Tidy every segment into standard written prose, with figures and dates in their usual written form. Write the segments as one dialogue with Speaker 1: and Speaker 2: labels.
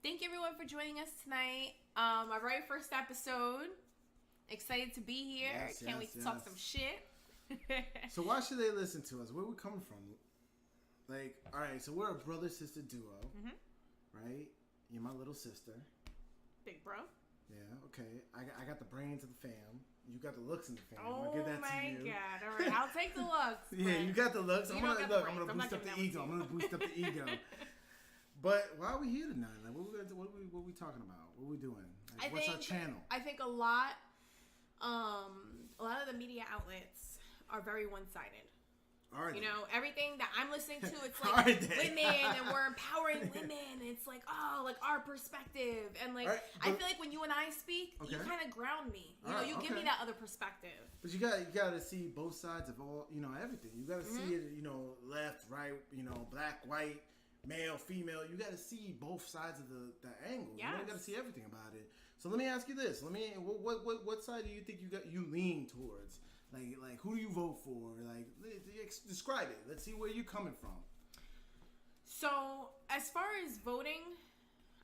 Speaker 1: Thank you everyone for joining us tonight. Our very first episode. Excited to be here. Can't wait to talk some shit.
Speaker 2: So why should they listen to us? Where are we coming from? Like, all right, so we're a brother-sister duo, right? You're my little sister.
Speaker 1: Big bro.
Speaker 2: Yeah, okay. I got the brains of the fam. You got the looks in the fam.
Speaker 1: Oh,
Speaker 2: I'll give that
Speaker 1: my
Speaker 2: to you.
Speaker 1: God. All right, I'll take the looks.
Speaker 2: Yeah, you got the looks. I'm gonna boost up the ego.
Speaker 1: I'm
Speaker 2: gonna boost up the ego. But why are we here tonight? Like, what are we talking about? What are we doing? Like, what's our channel?
Speaker 1: I think a lot of the media outlets are very one-sided. You know, everything that I'm listening to, it's like women, and we're empowering women. It's like, oh, like our perspective. And like, I feel like when you and I speak, you kind of ground me. You know, you give me that other perspective.
Speaker 2: But you got to see both sides of all, everything. You got to see it, left, right, black, white, male, female. You got to see both sides of the angle.
Speaker 1: Yes.
Speaker 2: You got to see everything about it. So let me ask you this. What side do you think you lean towards? Like who do you vote for? Like, describe it. Let's see where you're coming from.
Speaker 1: So as far as voting,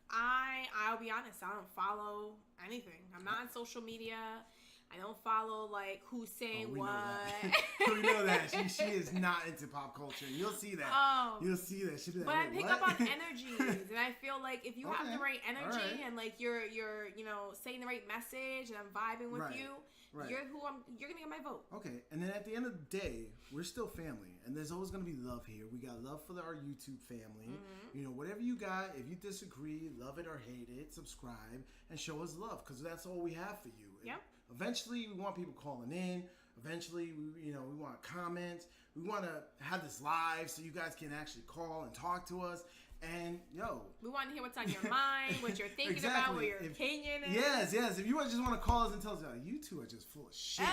Speaker 1: I'll be honest. I don't follow anything. I'm not on social media. I don't follow like who's saying what.
Speaker 2: We know that she is not into pop culture. You'll see that. You'll see that. She'll be like,
Speaker 1: but I pick up on energies, and I feel like if you have the right energy and like you're saying the right message, and I'm vibing with you, you're gonna get my vote.
Speaker 2: Okay, and then at the end of the day, we're still family, and there's always gonna be love here. We got love for our YouTube family. Whatever you got. If you disagree, love it or hate it, subscribe and show us love, because that's all we have for you.
Speaker 1: Yep.
Speaker 2: Eventually, we want people calling in. Eventually, we want comments. We want to have this live so you guys can actually call and talk to us. And,
Speaker 1: we want to hear what's on your mind, what you're thinking about, what your opinion is.
Speaker 2: Yes. If you just want to call us and tell us, you two are just full of shit.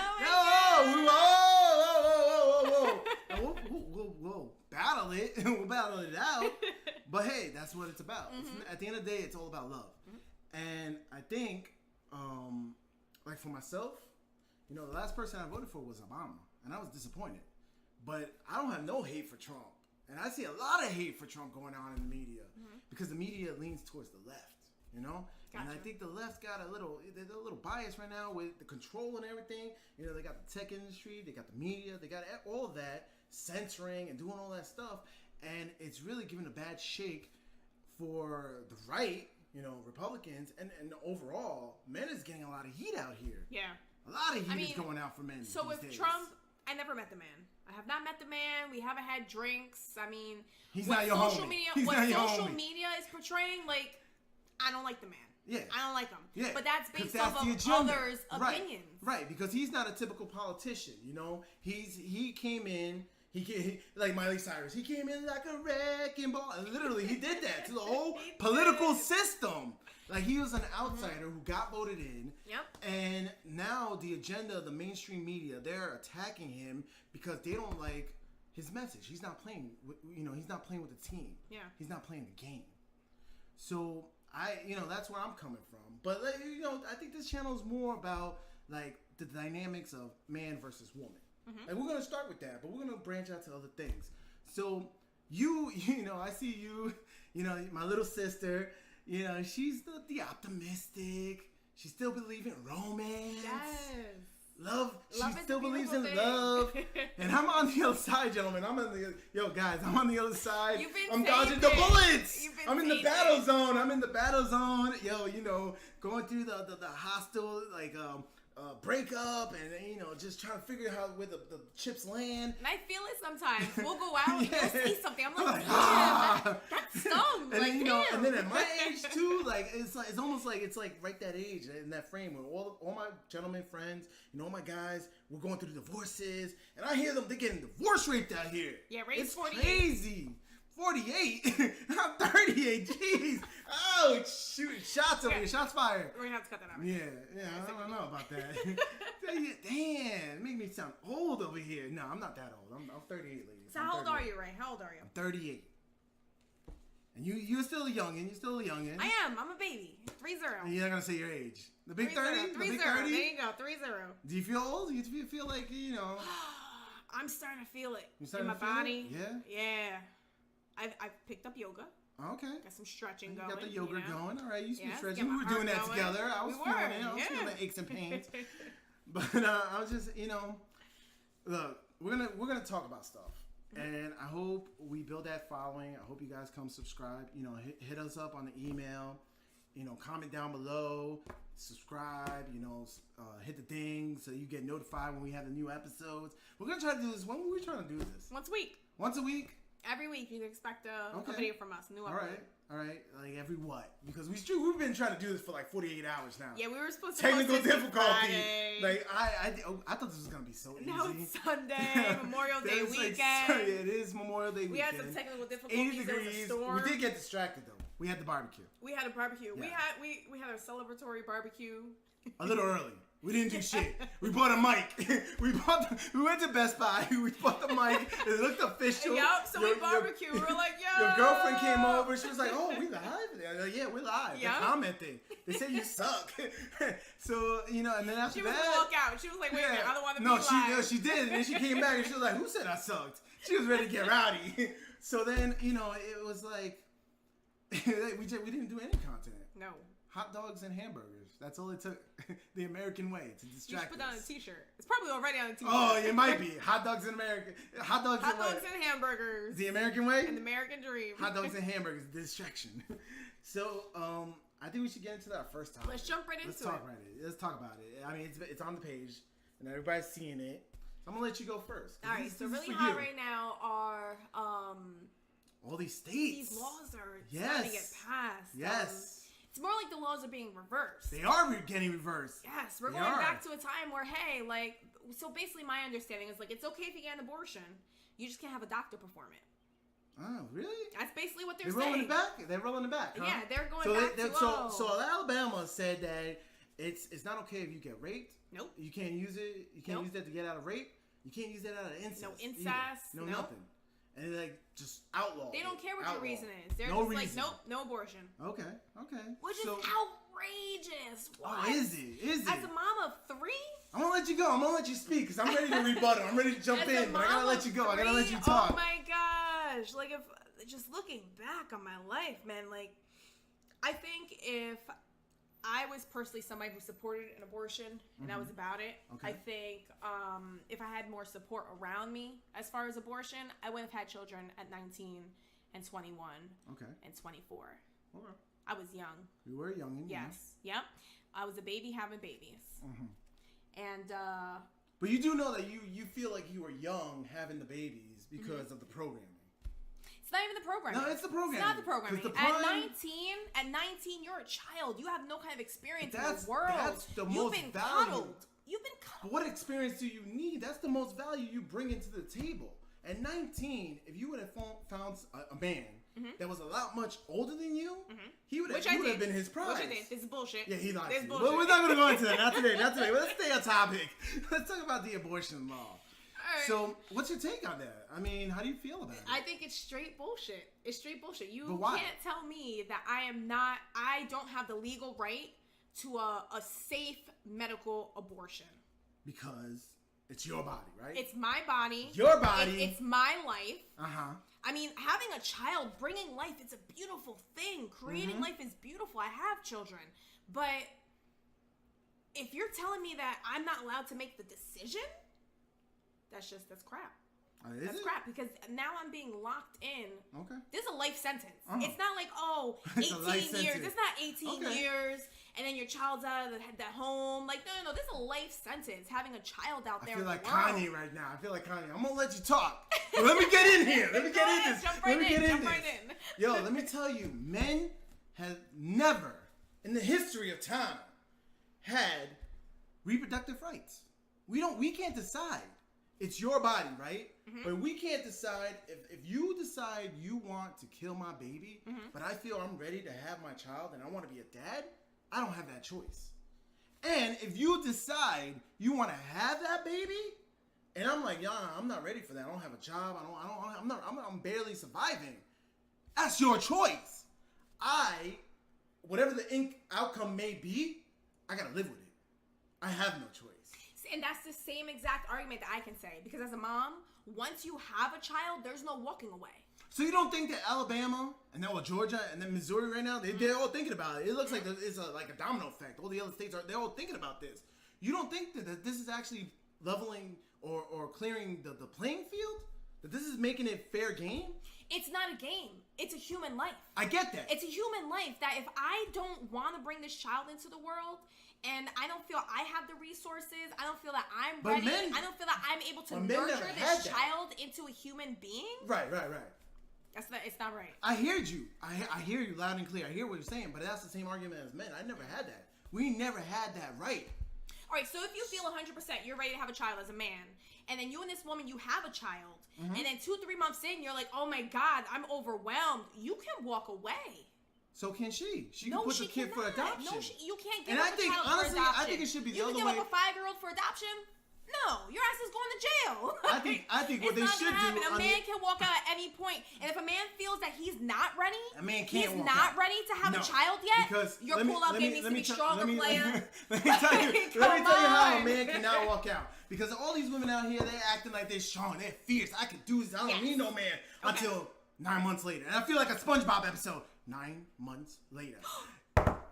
Speaker 2: We'll battle it. We'll battle it out. But, hey, that's what it's about. At the end of the day, it's all about love. And I think... like for myself, the last person I voted for was Obama, and I was disappointed. But I don't have no hate for Trump, and I see a lot of hate for Trump going on in the media because the media leans towards the left, Gotcha. And I think the left got they're a little biased right now with the control and everything. They got the tech industry, they got the media, they got all of that censoring and doing all that stuff, and it's really giving a bad shake for the right. Republicans, and overall, men is getting a lot of heat out here.
Speaker 1: Yeah.
Speaker 2: A lot of heat is going out for men.
Speaker 1: So with
Speaker 2: days.
Speaker 1: Trump, I never met the man. I have not met the man. We haven't had drinks. I mean,
Speaker 2: he's not your homie.
Speaker 1: What social media is portraying, like, I don't like the man.
Speaker 2: Yeah.
Speaker 1: I don't like him.
Speaker 2: Yeah.
Speaker 1: But that's based off of others' opinions.
Speaker 2: Right, because he's not a typical politician, He came in... He like Miley Cyrus. He came in like a wrecking ball. And literally, he did that to the whole political system. Like, he was an outsider who got voted in.
Speaker 1: Yep.
Speaker 2: And now the agenda of the mainstream media, they're attacking him because they don't like his message. He's not playing with, he's not playing with the team.
Speaker 1: Yeah.
Speaker 2: He's not playing the game. So that's where I'm coming from. But I think this channel is more about like the dynamics of man versus woman. And we're going to start with that, but we're going to branch out to other things. So, I see you, my little sister, she's the optimistic. She still believes in romance.
Speaker 1: Yes.
Speaker 2: Love. She still believes in love. And I'm on the other side, gentlemen. I'm on the other side. I'm dodging the bullets. I'm in the battle zone. Going through the hostile, like, breakup and just trying to figure out where the chips land.
Speaker 1: And I feel it sometimes. We'll go out and you'll see something. I'm like, damn, that stung.
Speaker 2: And and then at my age too, like it's almost like it's like right that age in that frame where all my gentlemen friends, all my guys, we're going through the divorces, and I hear them, they're getting divorce raped out here.
Speaker 1: Yeah, rape's
Speaker 2: it's
Speaker 1: 48.
Speaker 2: Crazy. 48? I'm 38. Jeez. Oh, shoot. Shots over here. Shots fired.
Speaker 1: We're going to have to cut that out.
Speaker 2: Yeah. I don't know about that. Damn. Make me sound old over here. No, I'm not that old. I'm 38, ladies.
Speaker 1: So how old are you, Ray? How old are you?
Speaker 2: I'm 38. And you're still a youngin'. You're still a youngin'.
Speaker 1: I am. I'm a baby. 30.
Speaker 2: And you're not going to say your age. The big 30?
Speaker 1: 30.
Speaker 2: The big 30?
Speaker 1: There you go. 30.
Speaker 2: Do you feel old? Do you feel like,
Speaker 1: I'm starting to feel it
Speaker 2: in
Speaker 1: my body.
Speaker 2: Yeah?
Speaker 1: Yeah. I've picked up yoga.
Speaker 2: Okay.
Speaker 1: Got some stretching going.
Speaker 2: You got the yoga going. All right, you should be
Speaker 1: yes,
Speaker 2: stretching. We were doing that together. I was feeling it. I was feeling the aches and pains. But I was just, look, we're gonna talk about stuff. And I hope we build that following. I hope you guys come subscribe. Hit us up on the email. Comment down below. Subscribe. Hit the ding so you get notified when we have the new episodes. We're gonna try to do this. When were we trying to do this?
Speaker 1: Once a week.
Speaker 2: Once a week.
Speaker 1: Every week you can expect a video from us. New upload.
Speaker 2: All right. Like every what? Because we've been trying to do this for like 48 hours now.
Speaker 1: Yeah, we were supposed to.
Speaker 2: Technical difficulty. Like I thought this was gonna be so easy.
Speaker 1: No, it's Sunday, Memorial Day weekend.
Speaker 2: It is Memorial Day weekend.
Speaker 1: We had some technical difficulties.
Speaker 2: 80 degrees. There was a storm. We did get distracted though. We had the barbecue.
Speaker 1: We had a barbecue.
Speaker 2: Yeah.
Speaker 1: We had a celebratory barbecue.
Speaker 2: A little early. We didn't do shit. We bought a mic. We went to Best Buy. We bought the mic. It looked official.
Speaker 1: Yup. So we barbecued. We were like, yo.
Speaker 2: Your girlfriend came over. She was like, "Oh, we live." I was like, "Yeah, we're live." Yep. They're commenting. They say you suck. So and then after
Speaker 1: she was gonna walk out. She was like, "Wait a minute, I don't want to be live."
Speaker 2: No, she did. And then she came back and she was like, "Who said I sucked?" She was ready to get rowdy. So then it was like we didn't do any content.
Speaker 1: No.
Speaker 2: Hot dogs and hamburgers. That's all it took. The American way to distract us.
Speaker 1: You should put that on a t-shirt. It's probably already on a t-shirt.
Speaker 2: Oh, it might be. Hot dogs and American. Hot dogs
Speaker 1: and hamburgers.
Speaker 2: The American way?
Speaker 1: And the American dream.
Speaker 2: Hot dogs and hamburgers. Distraction. So, I think we should get into that first topic.
Speaker 1: Let's jump right into it.
Speaker 2: Let's talk about it. I mean, it's on the page, and everybody's seeing it. I'm going to let you go first.
Speaker 1: All right. So really hot right now are...
Speaker 2: all these states.
Speaker 1: These laws are starting to get passed.
Speaker 2: Yes.
Speaker 1: It's more like the laws are being reversed.
Speaker 2: They are getting reversed.
Speaker 1: Yes, we're going back to a time where, so basically my understanding is, it's okay if you get an abortion. You just can't have a doctor perform it.
Speaker 2: Oh, really?
Speaker 1: That's basically what they're saying.
Speaker 2: They're rolling it back, huh?
Speaker 1: Yeah, they're going back
Speaker 2: So Alabama said that it's not okay if you get raped.
Speaker 1: Nope.
Speaker 2: You can't use it. You can't use that to get out of rape. You can't use that out of incest.
Speaker 1: No incest.
Speaker 2: No nothing. And they just outlaw.
Speaker 1: They don't care what your reason is. They're just nope, no abortion.
Speaker 2: Okay.
Speaker 1: Which is outrageous. What?
Speaker 2: Oh, is it?
Speaker 1: As a mom of 3?
Speaker 2: I'm gonna let you go. I'm gonna let you speak because I'm ready to rebuttal. I'm ready to jump in, but I gotta let you go. I gotta let you talk.
Speaker 1: Oh my gosh! If just looking back on my life, man, I think if I was personally somebody who supported an abortion and I was about it. Okay. I think if I had more support around me as far as abortion, I wouldn't have had children at 19 and 21 and 24. Okay. I was young.
Speaker 2: You were young.
Speaker 1: Yes. Yep. I was a baby having babies. Mm-hmm. And
Speaker 2: but you do know that you feel like you were young having the babies because of the programming.
Speaker 1: It's not even the programming.
Speaker 2: No, it's the programming.
Speaker 1: It's not the programming. At 19, you're a child. You have no kind of experience in the world.
Speaker 2: That's the most valuable.
Speaker 1: You've been cuddled.
Speaker 2: What experience do you need? That's the most value you bring into the table. At 19, if you would have found a man that was a lot much older than you, he would have been his prize.
Speaker 1: Which I did. This is bullshit.
Speaker 2: Yeah, he lied.
Speaker 1: This
Speaker 2: Well, we're not going to go into that. Not today. Let's stay on topic. Let's talk about the abortion law. Right. So, what's your take on that? I mean, how do you feel about it?
Speaker 1: I think it's straight bullshit. It's straight bullshit. You can't tell me that I don't have the legal right to a safe medical abortion.
Speaker 2: Because it's your body, right?
Speaker 1: It's my body.
Speaker 2: Your body.
Speaker 1: It's my life.
Speaker 2: Uh-huh.
Speaker 1: I mean, having a child, bringing life, it's a beautiful thing. Creating life is beautiful. I have children. But if you're telling me that I'm not allowed to make the decision... That's crap. That's crap because now I'm being locked in. Okay. This is a life sentence. It's not like 18 years. It's not 18 years and then your child's out of the home. No. This is a life sentence. Having a child out there. I feel like Kanye
Speaker 2: right now. I'm gonna let you talk. But let me get in here. Let me get in this.
Speaker 1: Jump right in.
Speaker 2: Yo, let me tell you, men have never in the history of time had reproductive rights. We can't decide. It's your body, right? But we can't decide if you decide you want to kill my baby, but I feel I'm ready to have my child and I want to be a dad, I don't have that choice. And if you decide you want to have that baby, and I'm like, I'm not ready for that. I don't have a job. I'm barely surviving. That's your choice. Whatever the outcome may be, I gotta live with it. I have no choice.
Speaker 1: And that's the same exact argument that I can say. Because as a mom, once you have a child, there's no walking away.
Speaker 2: So you don't think that Alabama and then Georgia and then Missouri right now, they're all thinking about it. It looks like it's like a domino effect. All the other states they're all thinking about this. You don't think that this is actually leveling or clearing the playing field? That this is making it fair game?
Speaker 1: It's not a game. It's a human life.
Speaker 2: I get that.
Speaker 1: It's a human life that if I don't want to bring this child into the world and I don't feel I have the resources, I don't feel that I'm ready, I don't feel that I'm able to nurture this child into a human being.
Speaker 2: Right.
Speaker 1: It's not right.
Speaker 2: I hear you. I hear you loud and clear. I hear what you're saying, but that's the same argument as men. I never had that. We never had that right.
Speaker 1: All right, so if you feel 100% you're ready to have a child as a man, and then you and this woman, you have a child, and then 2-3 months in, you're like, oh my God, I'm overwhelmed. You can walk away.
Speaker 2: So can she? She can put the kid for adoption.
Speaker 1: No, you can't give up a child for adoption.
Speaker 2: I think it should be the other way.
Speaker 1: You can give up a 5-year-old for adoption? No, your ass is going to jail.
Speaker 2: I think what they should do.
Speaker 1: A man can walk out at any point, and if a man feels that he's not ready,
Speaker 2: he's
Speaker 1: not ready to have a child yet.
Speaker 2: Because
Speaker 1: your pull-up game needs to be stronger, player.
Speaker 2: Let me tell you how a man cannot walk out. Because all these women out here, they're acting like they're strong, they're fierce. I can do this. I don't need no man until 9 months later, and I feel like a SpongeBob episode. 9 months later.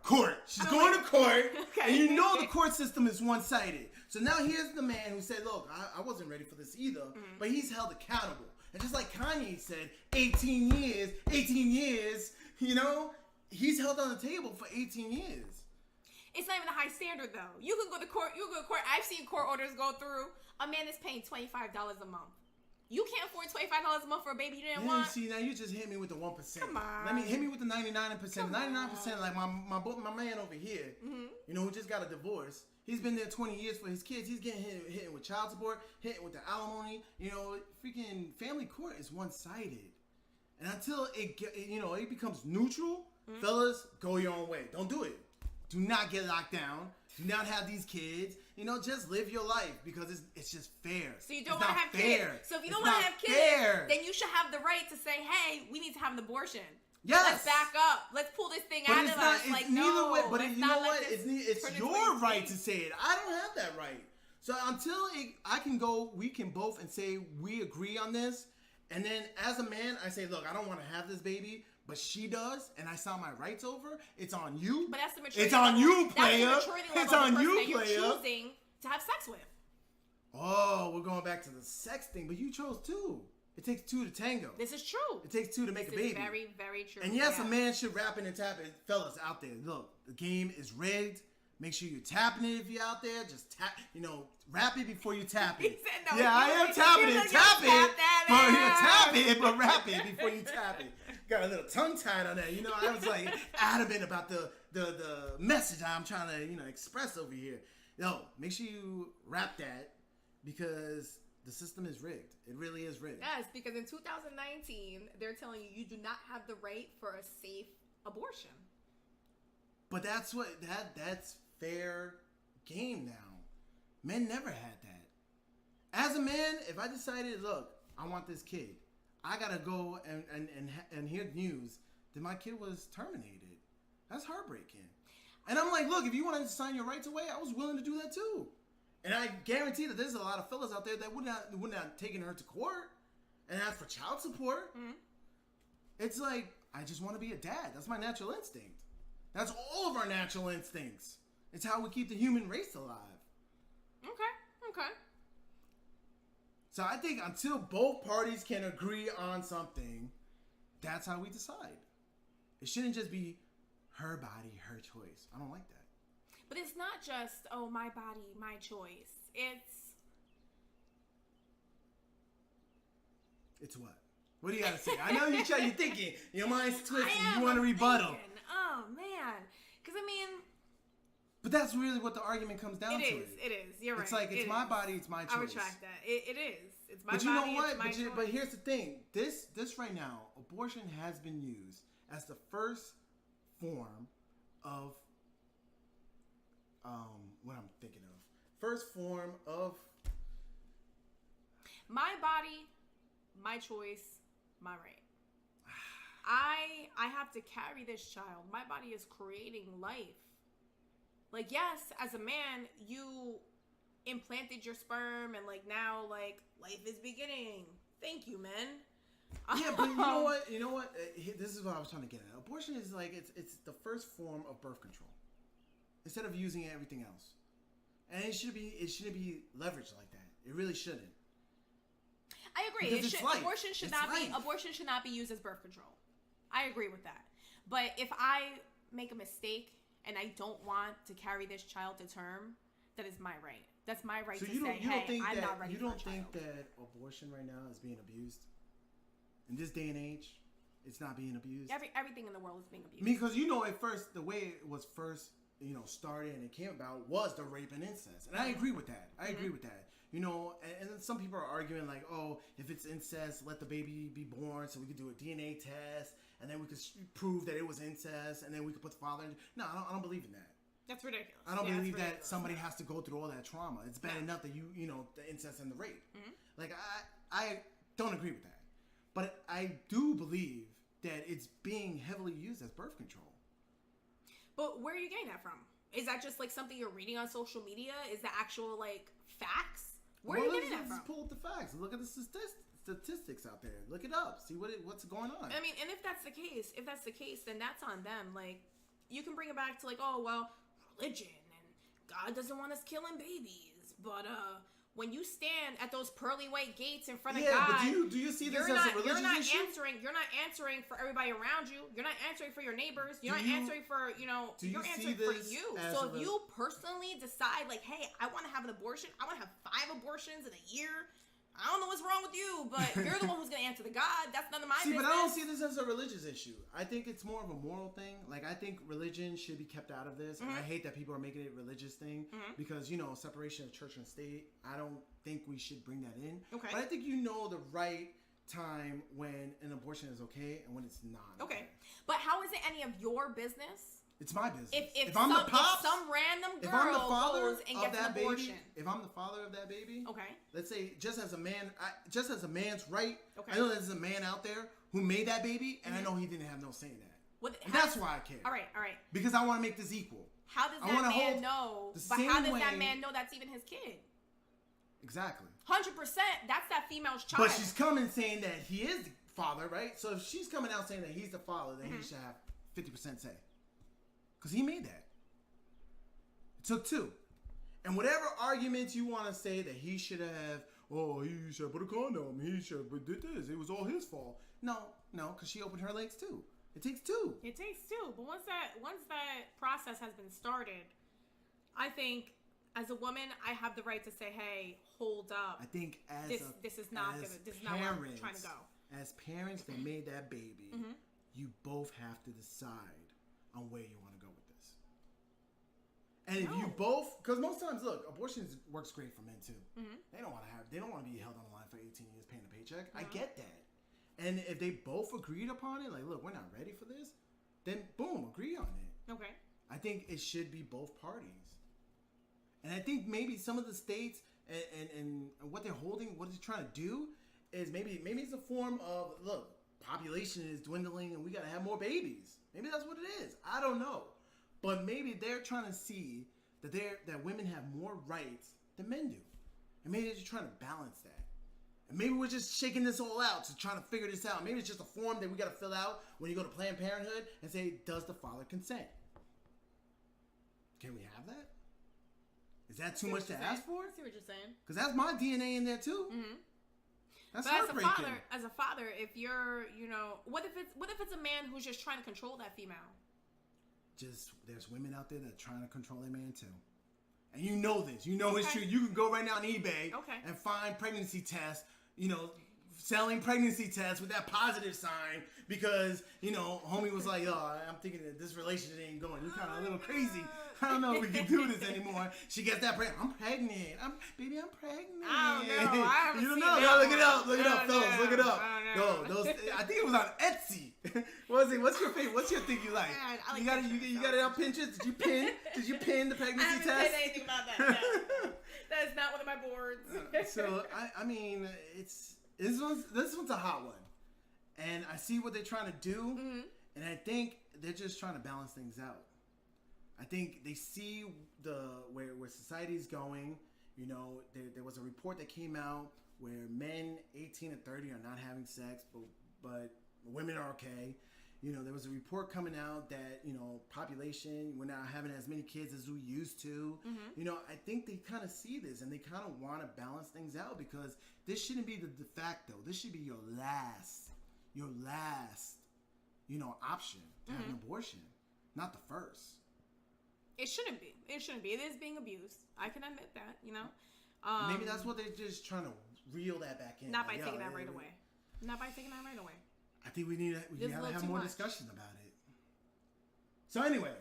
Speaker 2: Court. She's going to court, and you know the court system is one-sided. So now here's the man who said, look, I wasn't ready for this either, but he's held accountable. And just like Kanye said, 18 years, you know, he's held on the table for 18 years.
Speaker 1: It's not even a high standard, though. You can go to court. I've seen court orders go through. A man is paying $25 a month. You can't afford $25 a month for a baby you didn't want.
Speaker 2: See, now you just hit me with the 1%.
Speaker 1: Come on.
Speaker 2: Let me hit me with the 99%. 99%, like my man over here, you know, who just got a divorce. He's been there 20 years for his kids. He's getting hit with child support, hit with the alimony. You know, freaking family court is one-sided. And until it becomes neutral, fellas, go your own way. Don't do it. Do not get locked down. Do not have these kids. You know, just live your life because it's just fair.
Speaker 1: So you don't want to have kids. So if you don't want to have kids, then you should have the right to say, hey, we need to have an abortion.
Speaker 2: Yes.
Speaker 1: Let's back up. Let's pull this thing out of us. Like, no.
Speaker 2: But you know what? It's your right to say it. I don't have that right. So until we can both and say we agree on this. And then as a man, I say, look, I don't want to have this baby. But she does, and I saw my rights over. It's on you.
Speaker 1: But that's the maturity.
Speaker 2: It's on you, player.
Speaker 1: It's on you, player. You're choosing to have sex with.
Speaker 2: Oh, we're going back to the sex thing, but you chose two. It takes two to tango.
Speaker 1: This is true.
Speaker 2: It takes two to make a baby.
Speaker 1: Very, very true.
Speaker 2: And yes, a man should rap it and tap it. Fellas out there, look, the game is rigged. Make sure you're tapping it if you're out there. Just tap, rap it before you tap it.
Speaker 1: He said no.
Speaker 2: Yeah, I am tapping it. Tap it, but rap it before you tap it. Got a little tongue tied on that. I was like adamant about the message I'm trying to express over here. Make sure you rap that because the system is rigged. It really is rigged.
Speaker 1: Yes, because in 2019 they're telling you do not have the right for a safe abortion.
Speaker 2: But that's fair game now. Men never had that. As a man, if I decided, look, I want this kid, I gotta go and hear the news that my kid was terminated. That's heartbreaking. And I'm like, look, if you want to sign your rights away, I was willing to do that too. And I guarantee that there's a lot of fellas out there that would not have taken her to court and asked for child support. Mm-hmm. It's like, I just want to be a dad. That's my natural instinct. That's all of our natural instincts. It's how we keep the human race alive.
Speaker 1: Okay.
Speaker 2: So I think until both parties can agree on something, that's how we decide. It shouldn't just be her body, her choice. I don't like that.
Speaker 1: But it's not just, my body, my choice.
Speaker 2: It's what? What do you got to say? I know you're thinking. Your mind's twisting. You want to rebuttal.
Speaker 1: Thinking. Oh, man. Because,
Speaker 2: But that's really what the argument comes down to.
Speaker 1: It is. You're right.
Speaker 2: It's like, it's my body, it's my choice.
Speaker 1: I retract that. It is. It's my
Speaker 2: body,
Speaker 1: it's my choice.
Speaker 2: But you know what? But here's the thing. This right now, abortion has been used as the first form of what I'm thinking of. First form of
Speaker 1: my body, my choice, my right. I have to carry this child. My body is creating life. Like, yes, as a man, you implanted your sperm and now life is beginning. Thank you, men.
Speaker 2: Yeah, but you know what? You know what? This is what I was trying to get at. Abortion is like it's the first form of birth control, instead of using everything else, and it shouldn't be leveraged like that. It really shouldn't.
Speaker 1: I agree. Abortion should not be used as birth control. I agree with that. But if I make a mistake and I don't want to carry this child to term, that is my right. That's my right to say, hey, I'm not ready for a child. You don't think that abortion right now is being abused? In this day and age, it's not being abused? Everything in the world is being abused.
Speaker 2: Because, at first, the way it was first, started and it came about was the rape and incest. And I agree with that. I agree with that. And then some people are arguing like, oh, if it's incest, let the baby be born so we could do a DNA test and then we could prove that it was incest and then we could put the father in. No, I don't believe in that.
Speaker 1: That's ridiculous.
Speaker 2: I don't believe that somebody has to go through all that trauma. It's bad enough that the incest and the rape. Mm-hmm. Like, I don't agree with that. But I do believe that it's being heavily used as birth control.
Speaker 1: But where are you getting that from? Is that just like something you're reading on social media? Is that actual like facts? Where are you getting that from?
Speaker 2: Just pull up the facts. Look at the statistics out there. Look it up. See what's going on.
Speaker 1: I mean, and if that's the case, then that's on them. Like, you can bring it back to like, oh well, religion and God doesn't want us killing babies, but when you stand at those pearly white gates in front of God,
Speaker 2: but do you see this as a religious issue?
Speaker 1: You're not answering for everybody around you. You're not answering for your neighbors. You're not answering for, you're answering for you. So if you personally decide, like, hey, I want to have an abortion. I want to have 5 abortions in a year. I don't know what's wrong with you, but you're the one who's going to answer to God. That's none of my business.
Speaker 2: But I don't see this as a religious issue. I think it's more of a moral thing. Like, I think religion should be kept out of this. Mm-hmm. And I hate that people are making it a religious thing because, separation of church and state, I don't think we should bring that in. Okay. But I think the right time when an abortion is okay and when it's not.
Speaker 1: Okay. But how is it any of your business?
Speaker 2: It's my business.
Speaker 1: If I'm the pops, if some random girl goes and gets an abortion.
Speaker 2: If I'm the father of that baby,
Speaker 1: okay.
Speaker 2: Let's say just as a man's right, okay. I know there's a man out there who made that baby, and I know he didn't have no say in that. That's why I care. All right. Because I want to make this equal.
Speaker 1: How does that man know? But how does that man know that's even his kid?
Speaker 2: Exactly.
Speaker 1: 100%. That's that female's child.
Speaker 2: But she's coming saying that he is the father, right? So if she's coming out saying that he's the father, then he should have 50% say. Because he made that. It took 2. And whatever arguments you want to say that he should have, he should have put a condom, he should have did this, it was all his fault. No, because she opened her legs too. It takes 2.
Speaker 1: It takes 2. But once that process has been started, I think as a woman, I have the right to say, hey, hold up.
Speaker 2: I think
Speaker 1: this is not where I'm trying to go.
Speaker 2: As parents that made that baby, you both have to decide on where you want to go with this. And if you both, because most times, look, abortion works great for men too. Mm-hmm. They don't want to be held on the line for 18 years paying a paycheck. No. I get that. And if they both agreed upon it, like, look, we're not ready for this, then boom, agree on it. Okay. I think it should be both parties. And I think maybe some of the states and what they're holding, what they're trying to do is maybe it's a form of, look, population is dwindling and we got to have more babies. Maybe that's what it is. I don't know. But maybe they're trying to see that women have more rights than men do. And maybe they're just trying to balance that. And maybe we're just shaking this all out to trying to figure this out. Maybe it's just a form that we got to fill out when you go to Planned Parenthood and say, does the father consent? Can we have that? Is that too much to ask for?
Speaker 1: I see what you're saying.
Speaker 2: Because that's my DNA in there too. Mm-hmm. That's
Speaker 1: but as a father, if you're, what if it's a man who's just trying to control that female?
Speaker 2: There's women out there that are trying to control their man too. And you know this. You know it's true. You can go right now on eBay and find pregnancy tests, selling pregnancy tests with that positive sign because, homie was like, I'm thinking that this relationship ain't going. You're kind of a little crazy. I don't know if we can do this anymore. She gets that pregnant. I'm pregnant. I'm pregnant.
Speaker 1: I don't know. I haven't
Speaker 2: you don't know? No, look it up. Look it up, fellas. Look it up. I think it was on Etsy. What is it? What's your favorite? What's your thing you like? You got it on Pinterest? Did you pin the pregnancy test?
Speaker 1: I haven't said anything about that. No. That is not one of my boards.
Speaker 2: So I mean, this one's a hot one, and I see what they're trying to do, and I think they're just trying to balance things out. I think they see where society's going. There was a report that came out where men 18 and 30 are not having sex, but but women are okay. There was a report coming out that, population, we're not having as many kids as we used to. Mm-hmm. I think they kind of see this and they kind of want to balance things out because this shouldn't be the de facto. This should be your last, option to have an abortion, not the first.
Speaker 1: It shouldn't be. It is being abused. I can admit that,
Speaker 2: Maybe that's what they're just trying to reel that back in.
Speaker 1: Not by taking that right away.
Speaker 2: I think we gotta have more discussion about it. So anyway,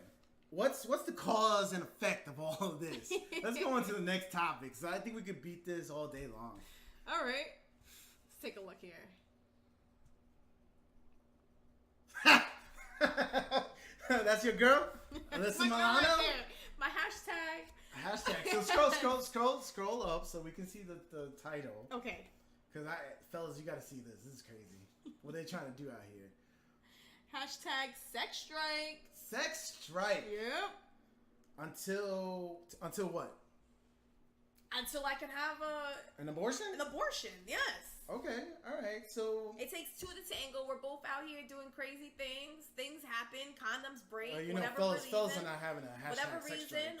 Speaker 2: what's the cause and effect of all of this? Let's go on to the next topic. So I think we could beat this all day long.
Speaker 1: All right, let's take a look here.
Speaker 2: That's your girl? Alyssa Milano?
Speaker 1: Right there. My hashtag.
Speaker 2: So scroll up so we can see the title.
Speaker 1: Okay.
Speaker 2: Because fellas, you got to see this. This is crazy. What are they trying to do out here?
Speaker 1: Hashtag Sexstrike.
Speaker 2: Sexstrike.
Speaker 1: Yep.
Speaker 2: Until what?
Speaker 1: Until I can have
Speaker 2: an abortion?
Speaker 1: An abortion, yes.
Speaker 2: Okay, all right. So
Speaker 1: it takes two to tango. We're both out here doing crazy things. Things happen. Condoms break.
Speaker 2: Fellas are not having a hashtag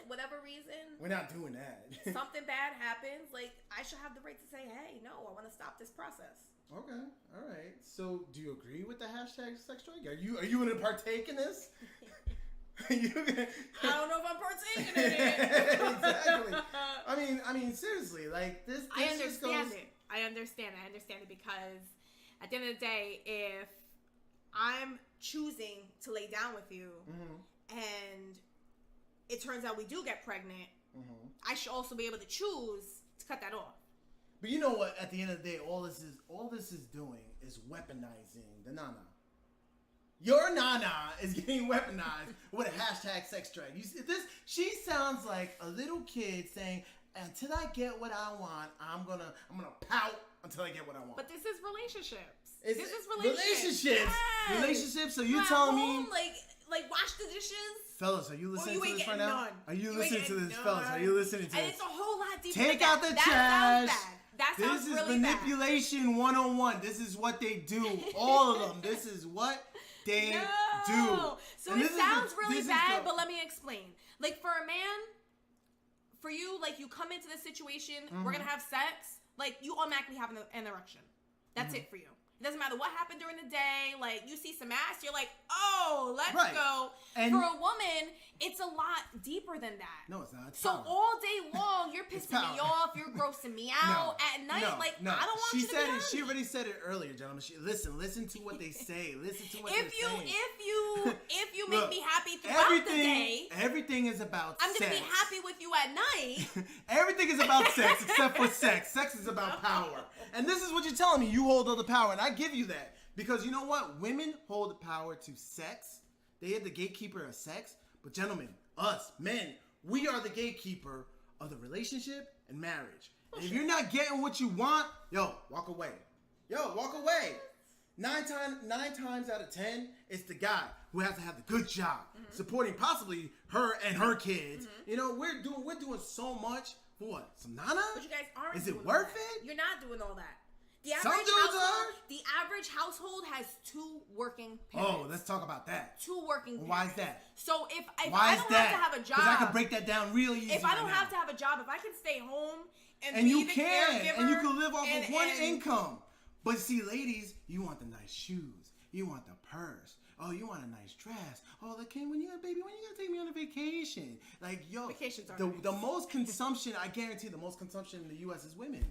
Speaker 1: whatever reason.
Speaker 2: We're not doing that.
Speaker 1: Something bad happens. Like, I should have the right to say, hey, no, I want to stop this process.
Speaker 2: Okay, all right. So do you agree with the hashtag Sexstrike? Are you going to partake in this?
Speaker 1: I don't know if I'm partaking in it.
Speaker 2: Exactly. I mean, seriously, like this.
Speaker 1: I understand it. I understand it because at the end of the day, if I'm choosing to lay down with you, mm-hmm. and it turns out we do get pregnant, mm-hmm. I should also be able to choose to cut that off.
Speaker 2: But you know what? At the end of the day, all this is doing is weaponizing the nana. Your nana is getting weaponized with a hashtag Sexstrike. You see this? She sounds like a little kid saying, "Until I get what I want, I'm gonna pout until I get what I want."
Speaker 1: But this is relationships.
Speaker 2: This is relationships. Yes. Relationships. So you telling me,
Speaker 1: like wash the dishes,
Speaker 2: fellas? Are you listening to this right now?
Speaker 1: None.
Speaker 2: Are you listening to this, fellas? Are you listening to this?
Speaker 1: And it's a whole lot deeper.
Speaker 2: Take out the trash.
Speaker 1: That sounds
Speaker 2: really bad. This is
Speaker 1: really
Speaker 2: manipulation 101. This is what they do. All of them. This is what they do.
Speaker 1: So it sounds really bad, but let me explain. Like, for a man, for you, like, you come into this situation, mm-hmm. we're gonna have sex, like, you automatically have an erection. That's mm-hmm. it for you. It doesn't matter what happened during the day. Like, you see some ass, you're like, oh, let's go. And for a woman, it's a lot deeper than that.
Speaker 2: No, it's not. It's
Speaker 1: so
Speaker 2: power.
Speaker 1: All day long, you're pissing me off. You're grossing me out. At night, I don't want you to be honest.
Speaker 2: She already said it earlier, gentlemen. Listen to what they say. Listen to what they're saying.
Speaker 1: If you make me happy throughout the day,
Speaker 2: everything is about
Speaker 1: I'm
Speaker 2: sex.
Speaker 1: going to be happy with you at night.
Speaker 2: Everything is about sex except for sex. Sex is about power. And this is what you're telling me. You hold all the power, and I give you that. Because you know what? Women hold the power to sex. They are the gatekeeper of sex. But gentlemen, us, men, we are the gatekeeper of the relationship and marriage. And if you're not getting what you want, walk away. Walk away. 9 times out of 10, it's the guy who has to have the good job, mm-hmm. supporting possibly her and her kids. Mm-hmm. We're doing so much for what? Some nana?
Speaker 1: But you guys aren't.
Speaker 2: Is it worth it?
Speaker 1: You're not doing all that. The average household has 2 working parents.
Speaker 2: Oh, let's talk about that.
Speaker 1: 2 working parents.
Speaker 2: Why is that?
Speaker 1: So if I don't have to have a job,
Speaker 2: because I can break that down real easy.
Speaker 1: If I don't have to have a job, if I can stay home
Speaker 2: and you can live off of one income. But see, ladies, you want the nice shoes, you want the purse. Oh, you want a nice dress. Oh, when you gonna take me on a vacation? Like,
Speaker 1: vacations are
Speaker 2: the most consumption. I guarantee the most consumption in the U.S. is women.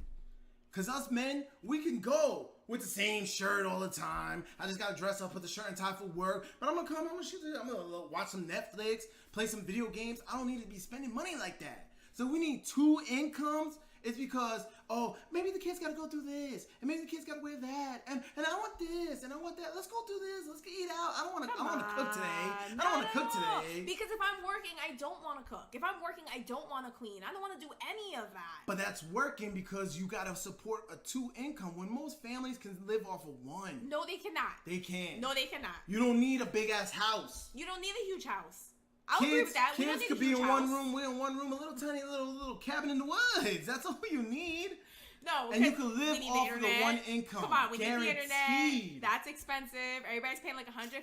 Speaker 2: Because us men, we can go with the same shirt all the time. I just got to dress up with the shirt and tie for work. But I'm going to watch some Netflix, play some video games. I don't need to be spending money like that. So we need 2 incomes. It's because, maybe the kids got to go through this. And maybe the kids got to wear that. And I want this. And I want that. Let's go do this. Let's eat out. I don't want to cook today. I don't want to cook today.
Speaker 1: Because if I'm working, I don't want to cook. If I'm working, I don't want to clean. I don't want to do any of that.
Speaker 2: But that's working because you got to support a 2 income when most families can live off of 1.
Speaker 1: No, they cannot.
Speaker 2: They can.
Speaker 1: No, they cannot.
Speaker 2: You don't need a big ass house.
Speaker 1: You don't need a huge house. I'll agree with that.
Speaker 2: Kids could be in one room. We're in one room, a little tiny little cabin in the woods. That's all you need.
Speaker 1: No,
Speaker 2: and you can live off of the one income.
Speaker 1: Come on, we
Speaker 2: guaranteed.
Speaker 1: need the internet. That's expensive. Everybody's paying like $150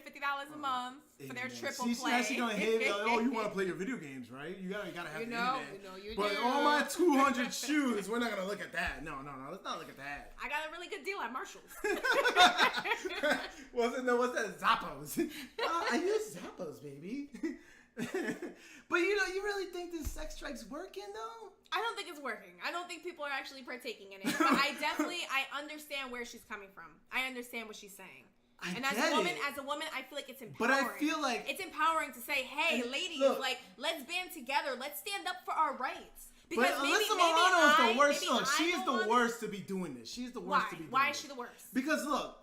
Speaker 1: a month for their triple play.
Speaker 2: She's gonna hate it. Oh, you want to play your video games, right? You gotta have the internet.
Speaker 1: You
Speaker 2: but
Speaker 1: do.
Speaker 2: all my 200 shoes, we're not gonna look at that. No, let's not look at that.
Speaker 1: I got a really good deal at Marshall's.
Speaker 2: What's that? Zappos. I use Zappos, baby. But you really think this Sexstrike's working though?
Speaker 1: I don't think it's working. I don't think people are actually partaking in it. But I understand where she's coming from. I understand what she's saying. As a woman, I feel like it's empowering.
Speaker 2: But I feel like
Speaker 1: it's empowering to say, "Hey, ladies, let's band together. Let's stand up for our rights."
Speaker 2: Because Alyssa Milano is the worst. Look, she is the worst to be doing this. She's the worst to be doing this.
Speaker 1: Why is she the worst?
Speaker 2: Because look,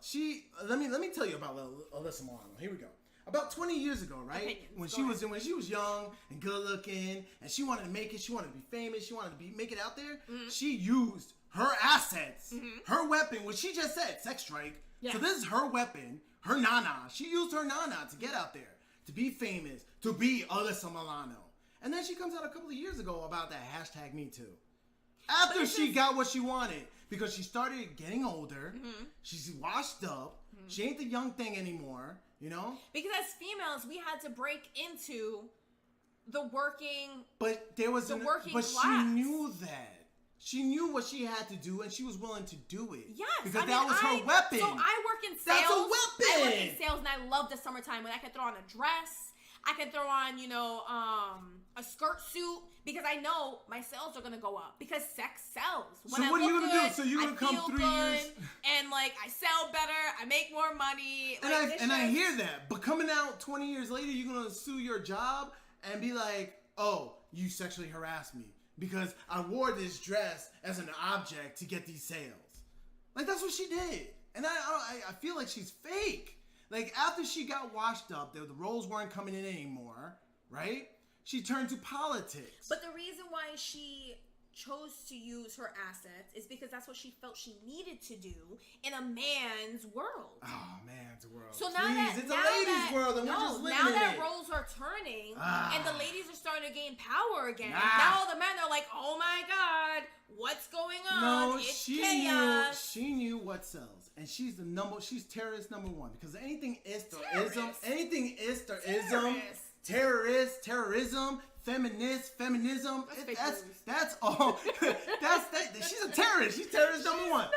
Speaker 2: let me tell you about Alyssa Milano. Here we go. About 20 years ago, right? When she was young and good looking, and she wanted to make it, she wanted to be famous, she wanted to make it out there. Mm-hmm. She used her assets, her weapon, which she just said, Sexstrike. Yeah. So this is her weapon, her nana. She used her nana to get out there, to be famous, to be Alyssa Milano. And then she comes out a couple of years ago about that hashtag Me Too. After she got what she wanted, because she started getting older, she's washed up, she ain't the young thing anymore. You know?
Speaker 1: Because as females, we had to break into the working.
Speaker 2: But there was
Speaker 1: working class.
Speaker 2: She knew that. She knew what she had to do, and she was willing to do it.
Speaker 1: Yes,
Speaker 2: because that was her weapon.
Speaker 1: So I work in sales.
Speaker 2: That's a weapon.
Speaker 1: I work in sales, and I love the summertime when I can throw on a dress. I can throw on, a skirt suit because I know my sales are gonna go up because sex sells.
Speaker 2: So what are you gonna do? So you're gonna come 3 years
Speaker 1: and I sell better. I make more money.
Speaker 2: I hear that, but coming out 20 years later, you're gonna sue your job and be like, "Oh, you sexually harassed me because I wore this dress as an object to get these sales." Like that's what she did, and I feel like she's fake. Like, after she got washed up, the roles weren't coming in anymore, right? She turned to politics.
Speaker 1: But the reason why she chose to use her assets is because that's what she felt she needed to do in a man's world.
Speaker 2: Oh, man's world.
Speaker 1: So now
Speaker 2: it's a ladies' world, and we're just living in it.
Speaker 1: Now that roles are turning, and the ladies are starting to gain power again. Now all the men are like, "Oh my God, what's going on?
Speaker 2: No,
Speaker 1: it's
Speaker 2: chaos." She knew what sells. And she's terrorist number one. Because anything terrorism, feminism, that's all. She's a terrorist. She's terrorist number one.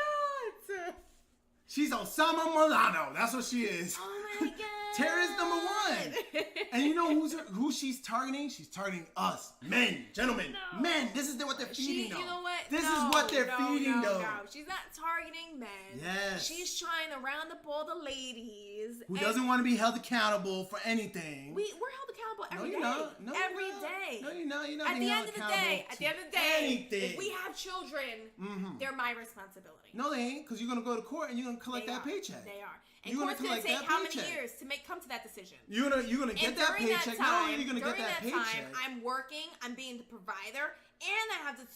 Speaker 2: She's Osama Milano. That's what she is.
Speaker 1: Oh my God.
Speaker 2: Terrorist number one. And you know who she's targeting? She's targeting us. Men. Gentlemen. No. Men. This is what they're feeding, though.
Speaker 1: You know what?
Speaker 2: This is what they're feeding, though.
Speaker 1: No. She's not targeting men.
Speaker 2: Yes.
Speaker 1: She's trying to round up all the ladies.
Speaker 2: Who doesn't want to be held accountable for anything.
Speaker 1: We're held accountable every day.
Speaker 2: No,
Speaker 1: every day.
Speaker 2: No, you're not. You're not
Speaker 1: At the end of the day,
Speaker 2: anything.
Speaker 1: if we have children, they're my responsibility.
Speaker 2: No, they ain't, because you're going to go to court and you're going to collect that paycheck.
Speaker 1: They are. And court's going to take how many years to come to that decision?
Speaker 2: You're gonna get that paycheck. Not only are you going to get that paycheck.
Speaker 1: Time, I'm working, I'm being the provider, and I have to,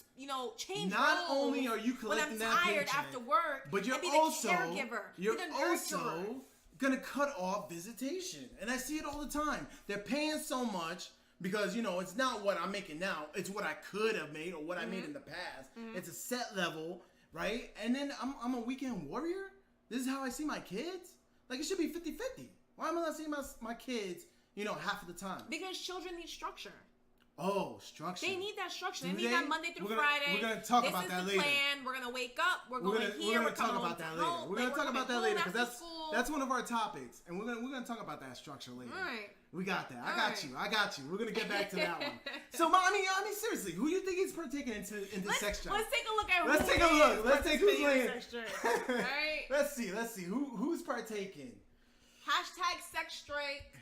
Speaker 1: change
Speaker 2: Not
Speaker 1: roles
Speaker 2: only are you collecting that paycheck,
Speaker 1: when I'm tired after work,
Speaker 2: but you're
Speaker 1: be
Speaker 2: also,
Speaker 1: the caregiver,
Speaker 2: you're also going to cut off visitation. And I see it all the time. They're paying so much because, it's not what I'm making now. It's what I could have made or what I made in the past. It's a set level, right? And then I'm a weekend warrior. This is how I see my kids. Like, it should be 50-50. Why am I not seeing my kids, half of the time?
Speaker 1: Because children need structure.
Speaker 2: Oh, structure.
Speaker 1: They need that structure. They need that Monday through Friday.
Speaker 2: We're going to talk about that later.
Speaker 1: This is the plan. We're going to wake up. We're going here.
Speaker 2: We're going to talk about that later. We're going to talk about that later because that's one of our topics. And we're going to talk about that structure later.
Speaker 1: All right.
Speaker 2: We got that. I got you. We're going to get back to that one. So, I mean, seriously, who do you think is partaking into Sexstrike?
Speaker 1: Let's take a look at
Speaker 2: Let's take a look. Let's take who's laying.
Speaker 1: All right.
Speaker 2: Let's see. Who's partaking?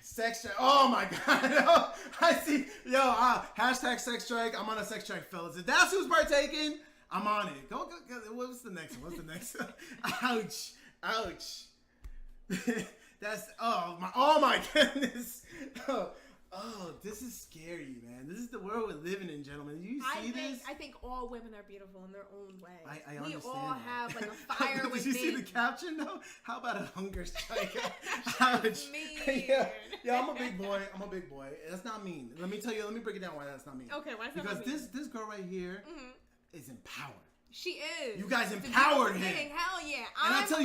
Speaker 1: #Sexstrike.
Speaker 2: Oh my God. I see. #Sexstrike. I'm on a Sexstrike, fellas. If that's who's partaking, I'm on it. Go. What's the next one? Ouch. That's oh my goodness. Oh, this is scary, man. This is the world we're living in, gentlemen. You see this?
Speaker 1: I think all women are beautiful in their own way.
Speaker 2: I understand.
Speaker 1: We all
Speaker 2: that.
Speaker 1: have like a fire within.
Speaker 2: Did you see the caption though? How about a hunger strike?
Speaker 1: That's mean.
Speaker 2: Yeah, I'm a big boy. That's not mean. Let me break it down why that's not mean.
Speaker 1: Okay, why is that
Speaker 2: because
Speaker 1: not mean?
Speaker 2: this girl right here is empowered.
Speaker 1: She is.
Speaker 2: You guys empowered him.
Speaker 1: Hell yeah.
Speaker 2: And I tell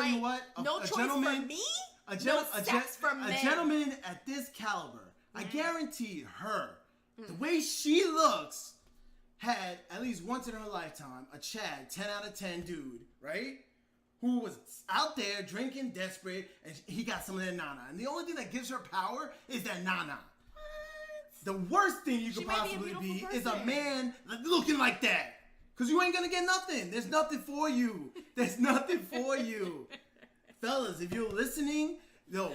Speaker 2: you what.
Speaker 1: No choice for me.
Speaker 2: A gentleman at this caliber, I guarantee her, the way she looks, had at least once in her lifetime a Chad 10 out of 10 dude, right? Who was out there drinking desperate, and he got some of that nana. And the only thing that gives her power is that nana. The worst thing you could possibly be is a man looking like that. Because you ain't going to get nothing. There's nothing for you. There's nothing for you. Fellas, if you're listening,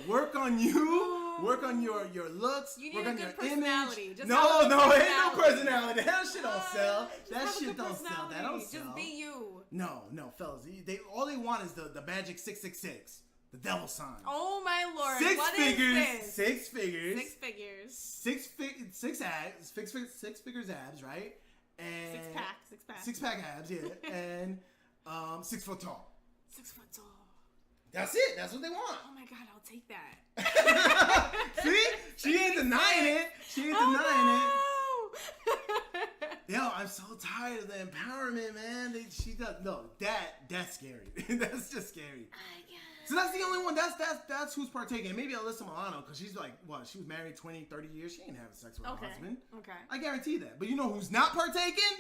Speaker 2: work on you. Work on your looks.
Speaker 1: You need
Speaker 2: work
Speaker 1: a
Speaker 2: on
Speaker 1: good
Speaker 2: your
Speaker 1: personality.
Speaker 2: image.
Speaker 1: Just
Speaker 2: No, ain't no personality. That shit don't sell. That shit don't sell. That don't sell.
Speaker 1: Just be you.
Speaker 2: No, fellas. All they want is the magic 666. The devil sign.
Speaker 1: Oh my lord.
Speaker 2: Six figures.
Speaker 1: Six
Speaker 2: figures abs, right? And
Speaker 1: Six pack abs,
Speaker 2: yeah. And 6 foot tall.
Speaker 1: 6 foot tall.
Speaker 2: That's it. That's what they want.
Speaker 1: Oh my god, I'll take that.
Speaker 2: See? She ain't denying it. Yo, I'm so tired of the empowerment, man. She does that's scary. That's just scary. So that's the only one. That's who's partaking. Maybe Alyssa Milano, because she's like, what? She was married 20, 30 years. She ain't having sex with her husband.
Speaker 1: Okay.
Speaker 2: I guarantee that. But you know who's not partaking?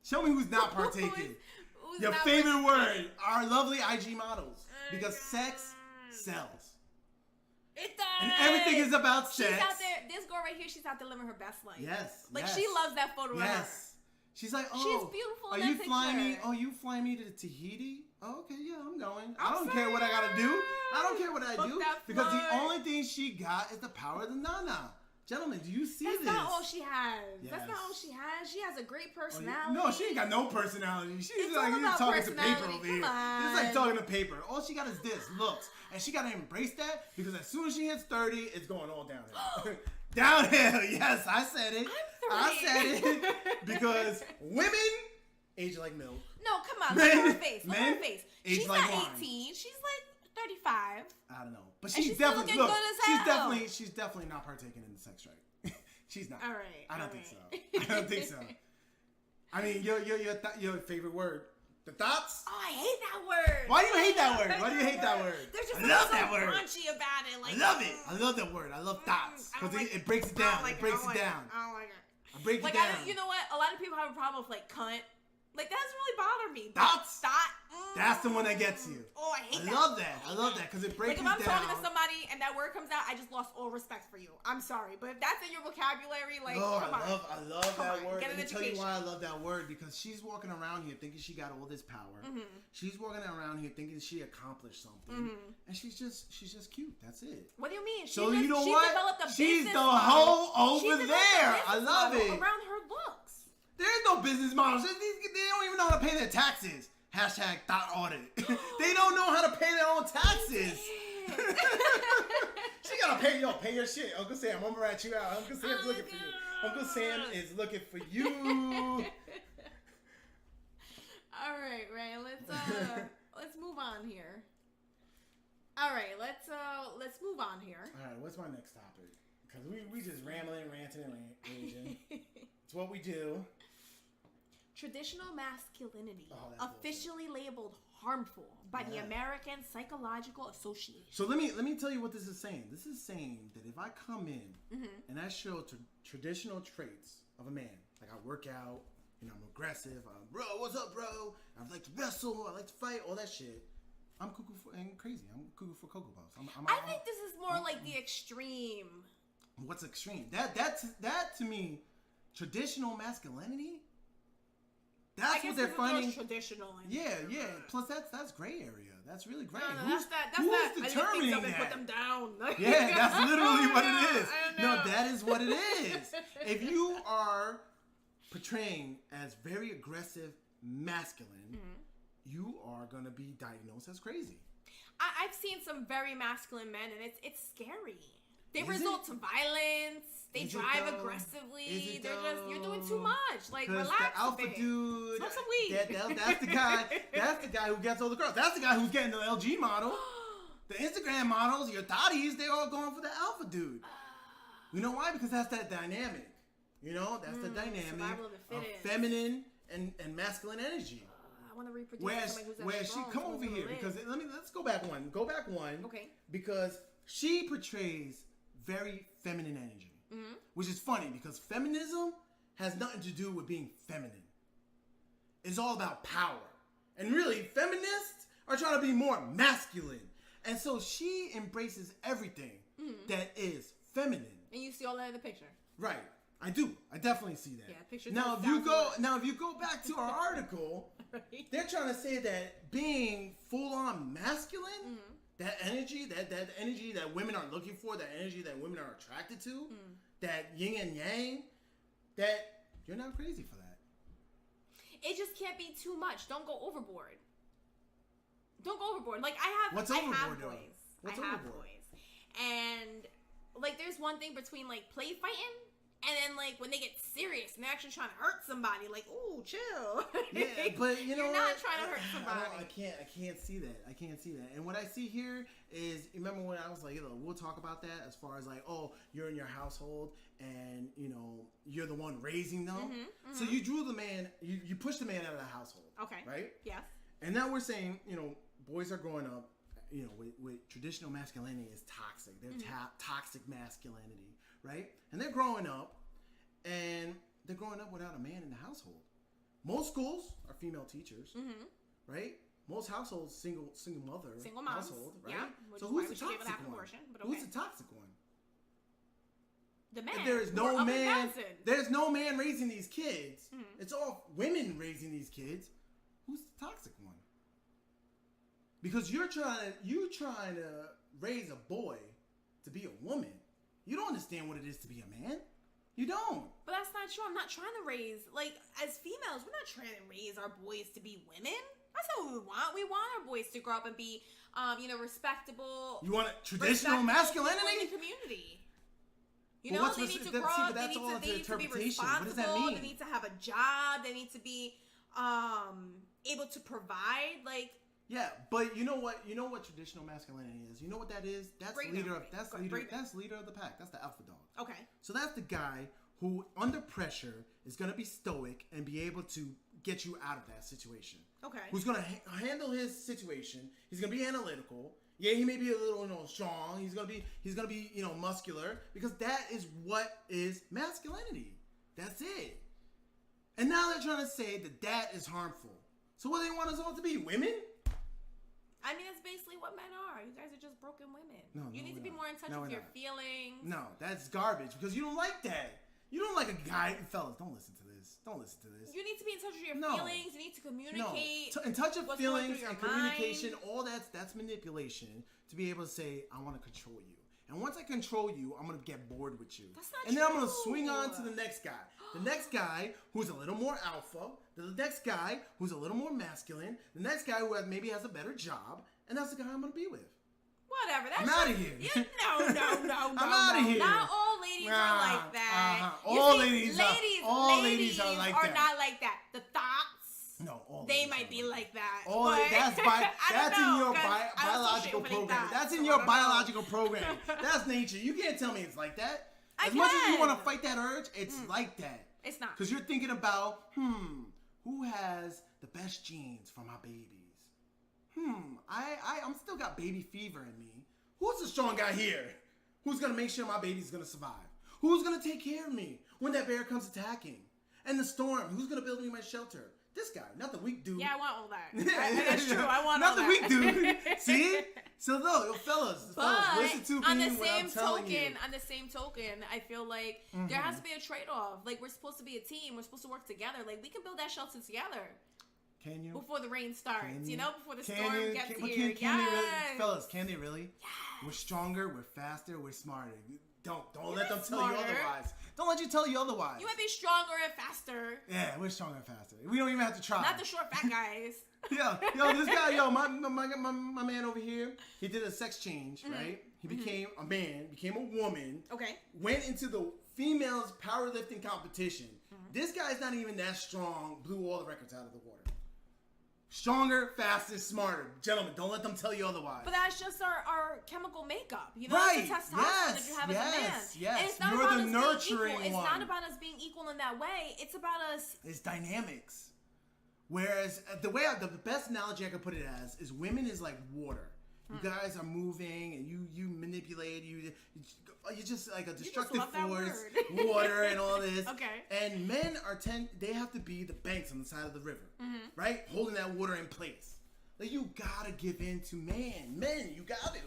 Speaker 2: Show me who's not partaking.
Speaker 1: who's
Speaker 2: Your
Speaker 1: not
Speaker 2: favorite word. Our lovely IG models. Because sex sells.
Speaker 1: It does.
Speaker 2: And everything is about sex.
Speaker 1: She's out there. This girl right here, she's out there living her best life.
Speaker 2: Yes.
Speaker 1: Like, she loves that photo of her.
Speaker 2: She's like,
Speaker 1: she's beautiful.
Speaker 2: Are you flying me? Oh, you flying me to Tahiti? Oh, okay, yeah, I'm going. I don't care what I gotta do. I don't care what I do because the only thing she got is the power of the nana. Gentlemen, do you see this?
Speaker 1: That's not all she has. Yes. That's not all she has. She has a great personality.
Speaker 2: No, she ain't got no personality. She's like talking to paper over here. It's like talking to paper. All she got is this, looks. And she gotta embrace that because as soon as she hits 30, it's going all downhill. Downhill, yes, I said it. I said it because women age like milk.
Speaker 1: No, come on, look at her face. Look at her face.
Speaker 2: She's
Speaker 1: like
Speaker 2: not
Speaker 1: 18. She's like 35.
Speaker 2: I don't know, but she's definitely
Speaker 1: good as hell.
Speaker 2: She's definitely not partaking in the sex strike. She's not.
Speaker 1: All right.
Speaker 2: I don't think so. I mean, your favorite word. The thoughts?
Speaker 1: Oh, I hate that word.
Speaker 2: Why do you hate that word?
Speaker 1: There's just
Speaker 2: I love that word.
Speaker 1: Crunchy about it. Like,
Speaker 2: I love it. I love that word. I love thoughts because it breaks it down. It breaks it down.
Speaker 1: I don't like it.
Speaker 2: I break it down.
Speaker 1: You know what? A lot of people have a problem with like cunt. Like, that doesn't really bother me.
Speaker 2: Thoughts?
Speaker 1: Thought?
Speaker 2: That's the one that gets you.
Speaker 1: Oh, I hate that.
Speaker 2: I love that because it breaks it down.
Speaker 1: Like, if I'm talking to somebody and that word comes out, I just lost all respect for you. I'm sorry. But if that's in your vocabulary, like, come on.
Speaker 2: I love that word.
Speaker 1: Get an
Speaker 2: Let me tell
Speaker 1: education.
Speaker 2: you why I love that word. Because she's walking around here thinking she got all this power. Mm-hmm. She's walking around here thinking she accomplished something. Mm-hmm. And she's just cute. That's it.
Speaker 1: What do you mean?
Speaker 2: You know what? She's the hoe over there. I love it.
Speaker 1: Around her looks.
Speaker 2: There's no business models. They don't even know how to pay their taxes. Hashtag thought audit. They don't know how to pay their own taxes. She gotta pay your shit. Uncle Sam, I'm gonna rat you out. Uncle Sam's looking for you. Uncle Sam is looking for you.
Speaker 1: All right, Ray. Let's move on here. All right, let's move on here.
Speaker 2: All right, what's my next topic? Because we just rambling, ranting, and raging. It's what we do.
Speaker 1: Traditional masculinity, officially labeled harmful by the American Psychological Association.
Speaker 2: So let me tell you what this is saying. This is saying that if I come in and I show traditional traits of a man, like I work out, I'm aggressive, bro, what's up, bro? I like to wrestle, I like to fight, all that shit. I'm cuckoo for and crazy. I'm cuckoo for Cocoa Puffs.
Speaker 1: I think this is more like the extreme.
Speaker 2: What's extreme? That to me, traditional masculinity. That's what they're finding.
Speaker 1: Traditional.
Speaker 2: Yeah. Plus, that's gray area. That's really gray.
Speaker 1: Who's determining that? Put them down.
Speaker 2: Yeah, that's literally what it is. No, that is what it is. If you are portraying as very aggressive, masculine, you are gonna be diagnosed as crazy.
Speaker 1: I've seen some very masculine men, and it's scary. They resort to violence. They drive aggressively. You're doing too much. Like, relax
Speaker 2: the alpha dude.
Speaker 1: Smoke some weed.
Speaker 2: That's the guy. That's the guy who gets all the girls. That's the guy who's getting the LG model. The Instagram models, your thotties, they're all going for the alpha dude. You know why? Because that's that dynamic. That's the dynamic
Speaker 1: of
Speaker 2: feminine and masculine energy.
Speaker 1: I want to reproduce.
Speaker 2: Where she come over here because let's go back one.
Speaker 1: Okay.
Speaker 2: Because she portrays very feminine energy, which is funny because feminism has nothing to do with being feminine. It's all about power, and really, feminists are trying to be more masculine, and so she embraces everything that is feminine.
Speaker 1: And you see all that in the picture,
Speaker 2: right? I do. I definitely see that.
Speaker 1: Yeah, pictures.
Speaker 2: Now, if you go back to our article, right. They're trying to say that being full on masculine, that energy that women are looking for, that energy that women are attracted to, that yin and yang, that you're not crazy for that.
Speaker 1: It just can't be too much. Don't go overboard. Like I have
Speaker 2: What's
Speaker 1: overboard,
Speaker 2: I have
Speaker 1: though?
Speaker 2: boys.
Speaker 1: What's I have overboard? Boys. And like there's one thing between like play fighting and then like when they get serious and they're actually trying to hurt somebody, like, ooh, chill.
Speaker 2: Yeah, but you're
Speaker 1: not trying to hurt somebody.
Speaker 2: I can't see that. And what I see here is, remember when I was like, we'll talk about that as far as like, oh, you're in your household and you're the one raising them. So you drew the man, you pushed the man out of the household.
Speaker 1: Okay.
Speaker 2: Right?
Speaker 1: Yes.
Speaker 2: And now we're saying, boys are growing up, with traditional masculinity is toxic. They're toxic masculinity, right? And they're growing up without a man in the household. Most schools are female teachers, right? Most households, single mother household, right?
Speaker 1: Yeah.
Speaker 2: So who's the toxic one? Who's the toxic one?
Speaker 1: The man.
Speaker 2: If there is no man. There's no man raising these kids. It's all women raising these kids. Who's the toxic one? Because you're trying to raise a boy to be a woman. You don't understand what it is to be a man. You don't.
Speaker 1: But that's not true. I'm not trying to raise, like, as females, we're not trying to raise our boys to be women. That's not what we want. We want our boys to grow up and be, respectable.
Speaker 2: You want traditional masculinity?
Speaker 1: In the community. They need to grow up. They need to be responsible.
Speaker 2: What does that mean?
Speaker 1: They need to have a job. They need to be able to provide. Like,
Speaker 2: yeah, but you know what traditional masculinity is? You know what that is? That's leader of the pack. That's the alpha dog.
Speaker 1: Okay.
Speaker 2: So that's the guy who, under pressure, is going to be stoic and be able to get you out of that situation.
Speaker 1: Okay.
Speaker 2: Who's going to handle his situation? He's going to be analytical. Yeah, he may be a little, strong. He's going to be, muscular, because that is what is masculinity. That's it. And now they're trying to say that is harmful. So what, they want us all to be women?
Speaker 1: I mean, that's basically what men are. You guys are just broken women. You need to be more in touch with your feelings.
Speaker 2: No, that's garbage, because you don't like that. You don't like a guy. Fellas, don't listen to this.
Speaker 1: You need to be in touch with your feelings. You need to communicate.
Speaker 2: In touch with feelings and communication, all that's manipulation to be able to say, I want to control you. And once I control you, I'm going to get bored with you.
Speaker 1: That's not
Speaker 2: and
Speaker 1: true.
Speaker 2: then I'm going to swing on to the next guy. The next guy who's a little more alpha. The next guy who's a little more masculine. The next guy who maybe has a better job. And that's the guy I'm going to be with.
Speaker 1: Whatever.
Speaker 2: I'm out of here.
Speaker 1: No.
Speaker 2: I'm out of here.
Speaker 1: Not all ladies are like that.
Speaker 2: All ladies are like that.
Speaker 1: Are not like that. The thoughts.
Speaker 2: No, all
Speaker 1: they might be like that.
Speaker 2: That's in your biological program. That's in your biological program. That's nature. You can't tell me it's like that. As much as you want to fight that urge, it's like that.
Speaker 1: It's not.
Speaker 2: Because you're thinking about, who has the best genes for my babies? I'm still got baby fever in me. Who's the strong guy here? Who's going to make sure my baby's going to survive? Who's going to take care of me when that bear comes attacking? And the storm, who's going to build me my shelter? This guy, not the weak dude.
Speaker 1: Yeah, I want all that. That's true. I want
Speaker 2: not
Speaker 1: all
Speaker 2: the
Speaker 1: that.
Speaker 2: Weak dude. See? So no, fellas, listen to me
Speaker 1: on the
Speaker 2: what I'm telling you.
Speaker 1: On the same token, I feel like there has to be a trade-off. Like, we're supposed to be a team. We're supposed to work together. Like, we can build that shelter together.
Speaker 2: Can you?
Speaker 1: Before the rain starts, before the storm gets here.
Speaker 2: Can they really? Fellas, can they really? Yes. We're stronger, we're faster, we're smarter. Don't let them tell you otherwise. Don't let you tell you otherwise.
Speaker 1: You might be stronger and faster.
Speaker 2: Yeah, we're stronger and faster. We don't even have to try.
Speaker 1: Not the short fat guys.
Speaker 2: This guy, my man over here, he did a sex change, right? He became a man, became a woman.
Speaker 1: Okay.
Speaker 2: Went into the females powerlifting competition. This guy's not even that strong, blew all the records out of the water. Stronger, faster, smarter. Gentlemen, don't let them tell you otherwise.
Speaker 1: But that's just our chemical makeup.
Speaker 2: Right.
Speaker 1: It's the testosterone that you have as a man.
Speaker 2: Yes.
Speaker 1: And it's not about us being equal. It's not about us being equal in that way. It's about us.
Speaker 2: It's dynamics. Whereas the best analogy I could put it as is women is like water. You guys are moving and you manipulate. You're just like a destructive force, water and all this.
Speaker 1: Okay.
Speaker 2: And men they have to be the banks on the side of the river, right? Holding that water in place. Like you gotta give in to men. You gotta.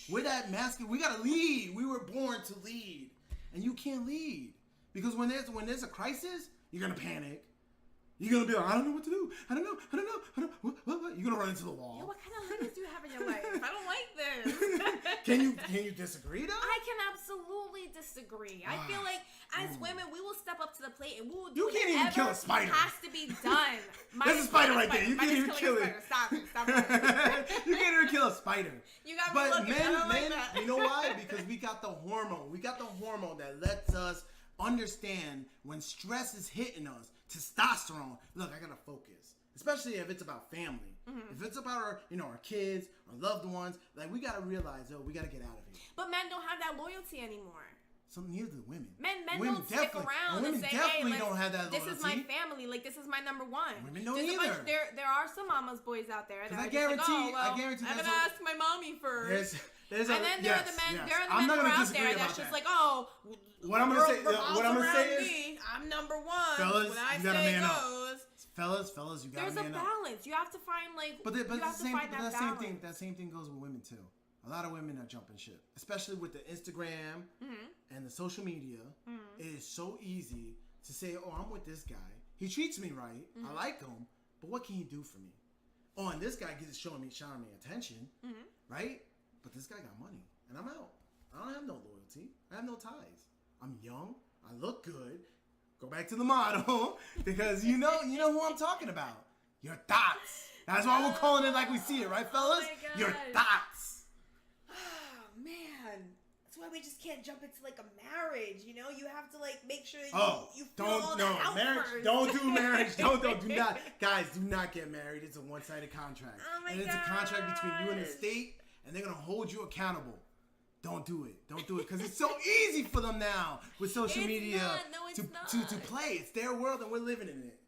Speaker 2: We're that masculine. We gotta lead. We were born to lead, and you can't lead because when there's a crisis, you're gonna panic. You're gonna be like, I don't know what to do. I don't know. What? You're gonna run into the wall.
Speaker 1: Yo, what kind of hoodies do you have in your life? I don't like this.
Speaker 2: Can you disagree though?
Speaker 1: I can absolutely disagree. I feel like as women, we will step up to the plate and we will do
Speaker 2: You can't even kill a spider.
Speaker 1: Has to be done.
Speaker 2: There's a spider right there. You can't even kill it.
Speaker 1: Stop it.
Speaker 2: You can't even kill a spider.
Speaker 1: You got me looking. I don't like that.
Speaker 2: You know why? Because we got the hormone. We got the hormone that lets us understand when stress is hitting us. Testosterone. Look, I gotta focus, especially if it's about family. If it's about our kids, our loved ones, like we gotta realize, we gotta get out of here.
Speaker 1: But men don't have that loyalty anymore.
Speaker 2: So neither do women.
Speaker 1: Men don't stick around and say, "Hey,
Speaker 2: don't have that loyalty.
Speaker 1: This is my family. Like this is my number one."
Speaker 2: Women don't either.
Speaker 1: There are some mama's boys out there that
Speaker 2: I guarantee. I'm
Speaker 1: gonna ask my mommy first.
Speaker 2: And
Speaker 1: then there are the men. There are the men who are out there that's just like, "Oh,
Speaker 2: what I'm gonna say is,
Speaker 1: I'm number one.
Speaker 2: Fellas,
Speaker 1: when I
Speaker 2: you gotta
Speaker 1: say
Speaker 2: man
Speaker 1: goes."
Speaker 2: Fellas, you gotta man up.
Speaker 1: There's a balance. You have to find
Speaker 2: that same thing goes with women too. A lot of women are jumping ship, especially with the Instagram and the social media. It is so easy to say, "Oh, I'm with this guy. He treats me right. I like him, but what can he do for me? Oh, and this guy is showing me attention, right? But this guy got money, and I'm out. I don't have no loyalty. I have no ties. I'm young. I look good. Go back to the model because you know who I'm talking about. Your thoughts. That's why we're calling it like we see it, right, fellas?
Speaker 1: Oh
Speaker 2: Your thoughts.
Speaker 1: Oh man, that's why we just can't jump into like a marriage. You have to like make sure you fill all the house first.
Speaker 2: Don't do marriage. Do not, guys. Do not get married. It's a one-sided contract, it's a contract between you and the state, and they're gonna hold you accountable. Don't do it because it's so easy for them now with social media to play. It's their world and we're living in it.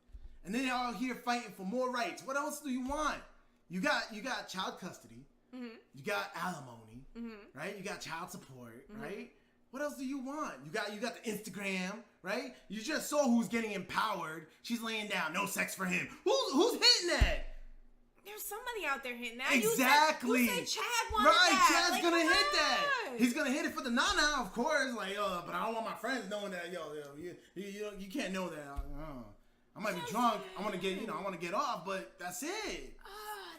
Speaker 2: And then they're all here fighting for more rights. What else do you want? You got child custody. You got alimony, right? You got child support, right? What else do you want? You got the Instagram, right? You just saw who's getting empowered. She's laying down, no sex for him. Who's hitting that?
Speaker 1: There's somebody out there hitting that.
Speaker 2: Exactly.
Speaker 1: You said Chad wanted that.
Speaker 2: Chad's gonna hit that. He's gonna hit it for the nana, of course. Like, but I don't want my friends knowing that. You can't know that. I might be drunk. I want to get off, but that's it.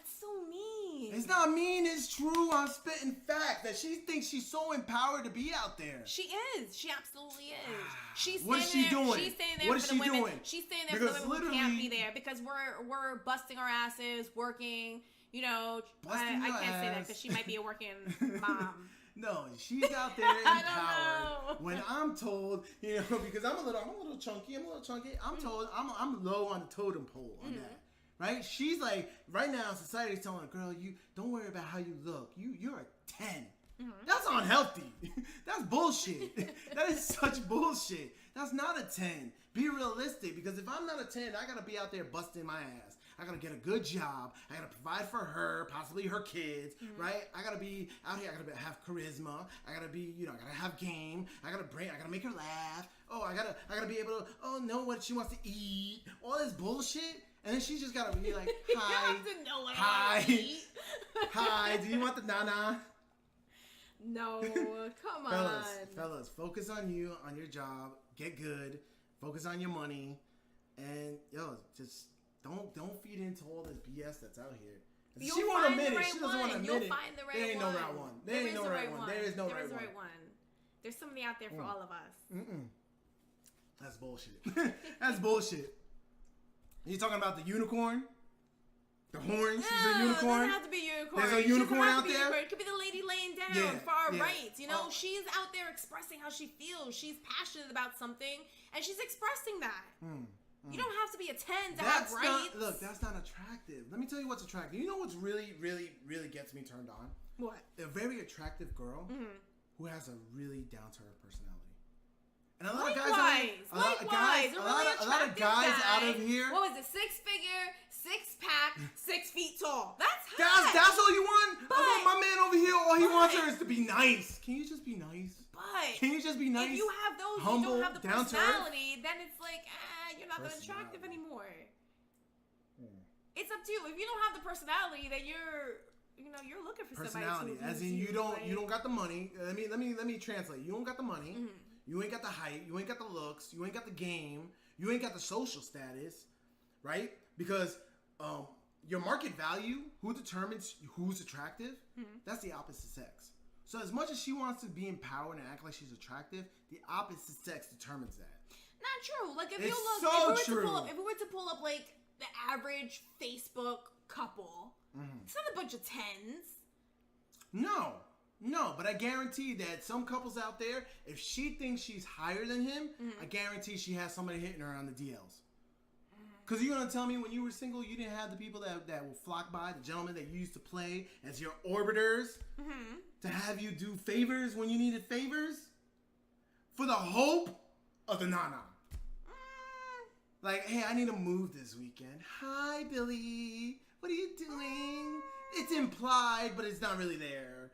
Speaker 1: It's so mean.
Speaker 2: It's not mean. It's true. I'm spitting fact that she thinks she's so empowered to be out there.
Speaker 1: She is. She absolutely is.
Speaker 2: What is she doing?
Speaker 1: She's staying there for the women. She's staying there for the women who can't be there because we're busting our asses, working. I can't say that because she might be a working mom.
Speaker 2: No, she's out there empowered. When I'm told, because I'm a little chunky. I'm told I'm low on the totem pole on that. Right? She's like, right now, society's telling her, girl, you don't worry about how you look. You're a 10. That's unhealthy. That's bullshit. That is such bullshit. That's not a 10. Be realistic, because if I'm not a 10, I gotta be out there busting my ass. I gotta get a good job. I gotta provide for her, possibly her kids, right? I gotta be out here. I gotta have charisma. I gotta be, I gotta have game. I gotta make her laugh. Oh, I gotta be able to, know what she wants to eat. All this bullshit. And then she just gotta be like, hi.
Speaker 1: You have to know what I want to eat.
Speaker 2: Hi, do you want the nana?
Speaker 1: No, come on.
Speaker 2: Fellas, focus on you, on your job. Get good. Focus on your money. And, just don't feed into all this BS that's out here. She won't admit it. She doesn't want to admit it.
Speaker 1: You'll find the right one.
Speaker 2: There ain't no right one. There ain't no right one. There is no right one.
Speaker 1: There's somebody out there for all of us.
Speaker 2: That's bullshit. That's bullshit. You talking about the unicorn? The horn? She's a unicorn?
Speaker 1: It doesn't have to be a unicorn.
Speaker 2: There's a unicorn out there?
Speaker 1: It could be the lady laying down for our rights. She's out there expressing how she feels. She's passionate about something, and she's expressing that. You don't have to be a 10 to have rights.
Speaker 2: That's not attractive. Let me tell you what's attractive. You know what's really, really, really gets me turned on?
Speaker 1: What?
Speaker 2: A very attractive girl who has a really down-to-earth personality. And a lot of guys out of here.
Speaker 1: What was it? 6-figure, 6 feet tall. That's
Speaker 2: all you want? But, I want my man over here, all he wants her is to be nice. Can you just be nice?
Speaker 1: But
Speaker 2: can you just be nice?
Speaker 1: If you have those,
Speaker 2: humble,
Speaker 1: you don't have the personality, then it's like, you're not that attractive anymore. It's up to you. If you don't have the personality, then you're looking for
Speaker 2: personality.
Speaker 1: Somebody
Speaker 2: as in you don't got the money. Let me translate. You don't got the money. Mm-hmm. You ain't got the height. You ain't got the looks. You ain't got the game. You ain't got the social status, right? Because your market value, who determines who's attractive, that's the opposite sex. So as much as she wants to be empowered and act like she's attractive, the opposite sex determines that.
Speaker 1: Not true. Like if
Speaker 2: it's
Speaker 1: you look, if we were to pull up like the average Facebook couple, it's not a bunch of 10s. No, but I guarantee that some couples out there, if she thinks she's higher than him, I guarantee she has somebody hitting her on the DLs. Because you're going to tell me when you were single, you didn't have the people that will flock by, the gentlemen that you used to play as your orbiters, to have you do favors when you needed favors? For the hope of the nana. Like, hey, I need to move this weekend. Hi, Billy. What are you doing? It's implied, but it's not really there.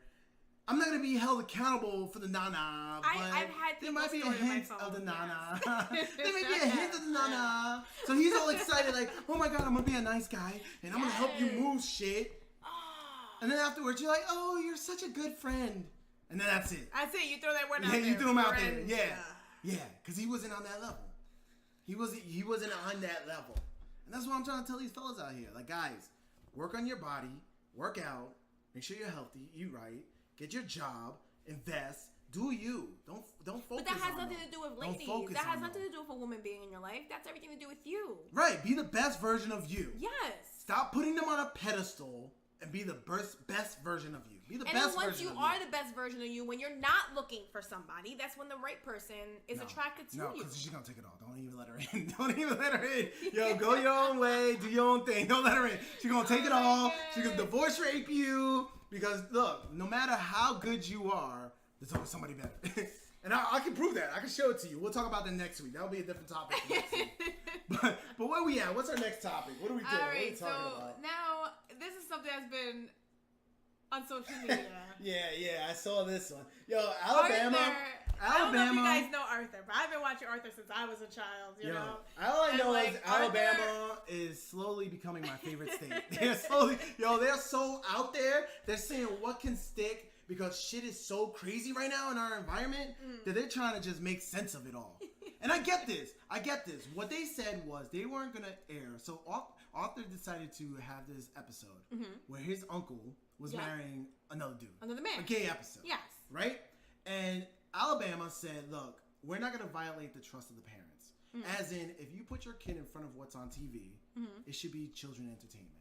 Speaker 1: I'm not going to be held accountable for the nana, but I've had
Speaker 2: there might be a hint of the nana. There may be a hint of the nana. So he's all excited, like, oh my God, I'm going to be a nice guy, and I'm going to help you move shit. And then afterwards, you're like, oh, you're such a good friend. And then that's it.
Speaker 1: That's it. You throw that word out there.
Speaker 2: Yeah, you threw him out there. Yeah, because he wasn't on that level. He wasn't on that level. And that's what I'm trying to tell these fellas out here. Like, guys, work on your body, work out, make sure you're healthy, eat right, get your job, invest, do you. Don't focus on
Speaker 1: But that has nothing to do with ladies. That has nothing to do with a woman being in your life. That's everything to do with you.
Speaker 2: Right. Be the best version of you.
Speaker 1: Yes.
Speaker 2: Stop putting them on a pedestal and be the best version of you. Be the best version of you.
Speaker 1: And once you are the best version of you, when you're not looking for somebody, that's when the right person is attracted to you. No, because
Speaker 2: she's going to take it all. Don't even let her in. Don't even let her in. Yo, go your own way. Do your own thing. Don't let her in. She's going to take it all. She's going to divorce rape you. Because, look, no matter how good you are, there's always somebody better. And I can prove that. I can show it to you. We'll talk about that next week. That'll be a different topic next week. But where we at? What's our next topic? What are we doing?
Speaker 1: All right,
Speaker 2: what are we talking about?
Speaker 1: Now, this is something that's been on social media.
Speaker 2: yeah, I saw this one. Yo, Alabama.
Speaker 1: I don't know if you guys know Arthur, but I've been watching Arthur since I was a child, you know?
Speaker 2: All I know is Alabama is slowly becoming my favorite state. They're so out there. They're saying what can stick because shit is so crazy right now in our environment that they're trying to just make sense of it all. And I get this. What they said was they weren't going to air. So Arthur decided to have this episode where his uncle was marrying another dude.
Speaker 1: Another man.
Speaker 2: A gay episode.
Speaker 1: Yes.
Speaker 2: Right? And Alabama said, look, we're not going to violate the trust of the parents. As in, if you put your kid in front of what's on TV, it should be children entertainment.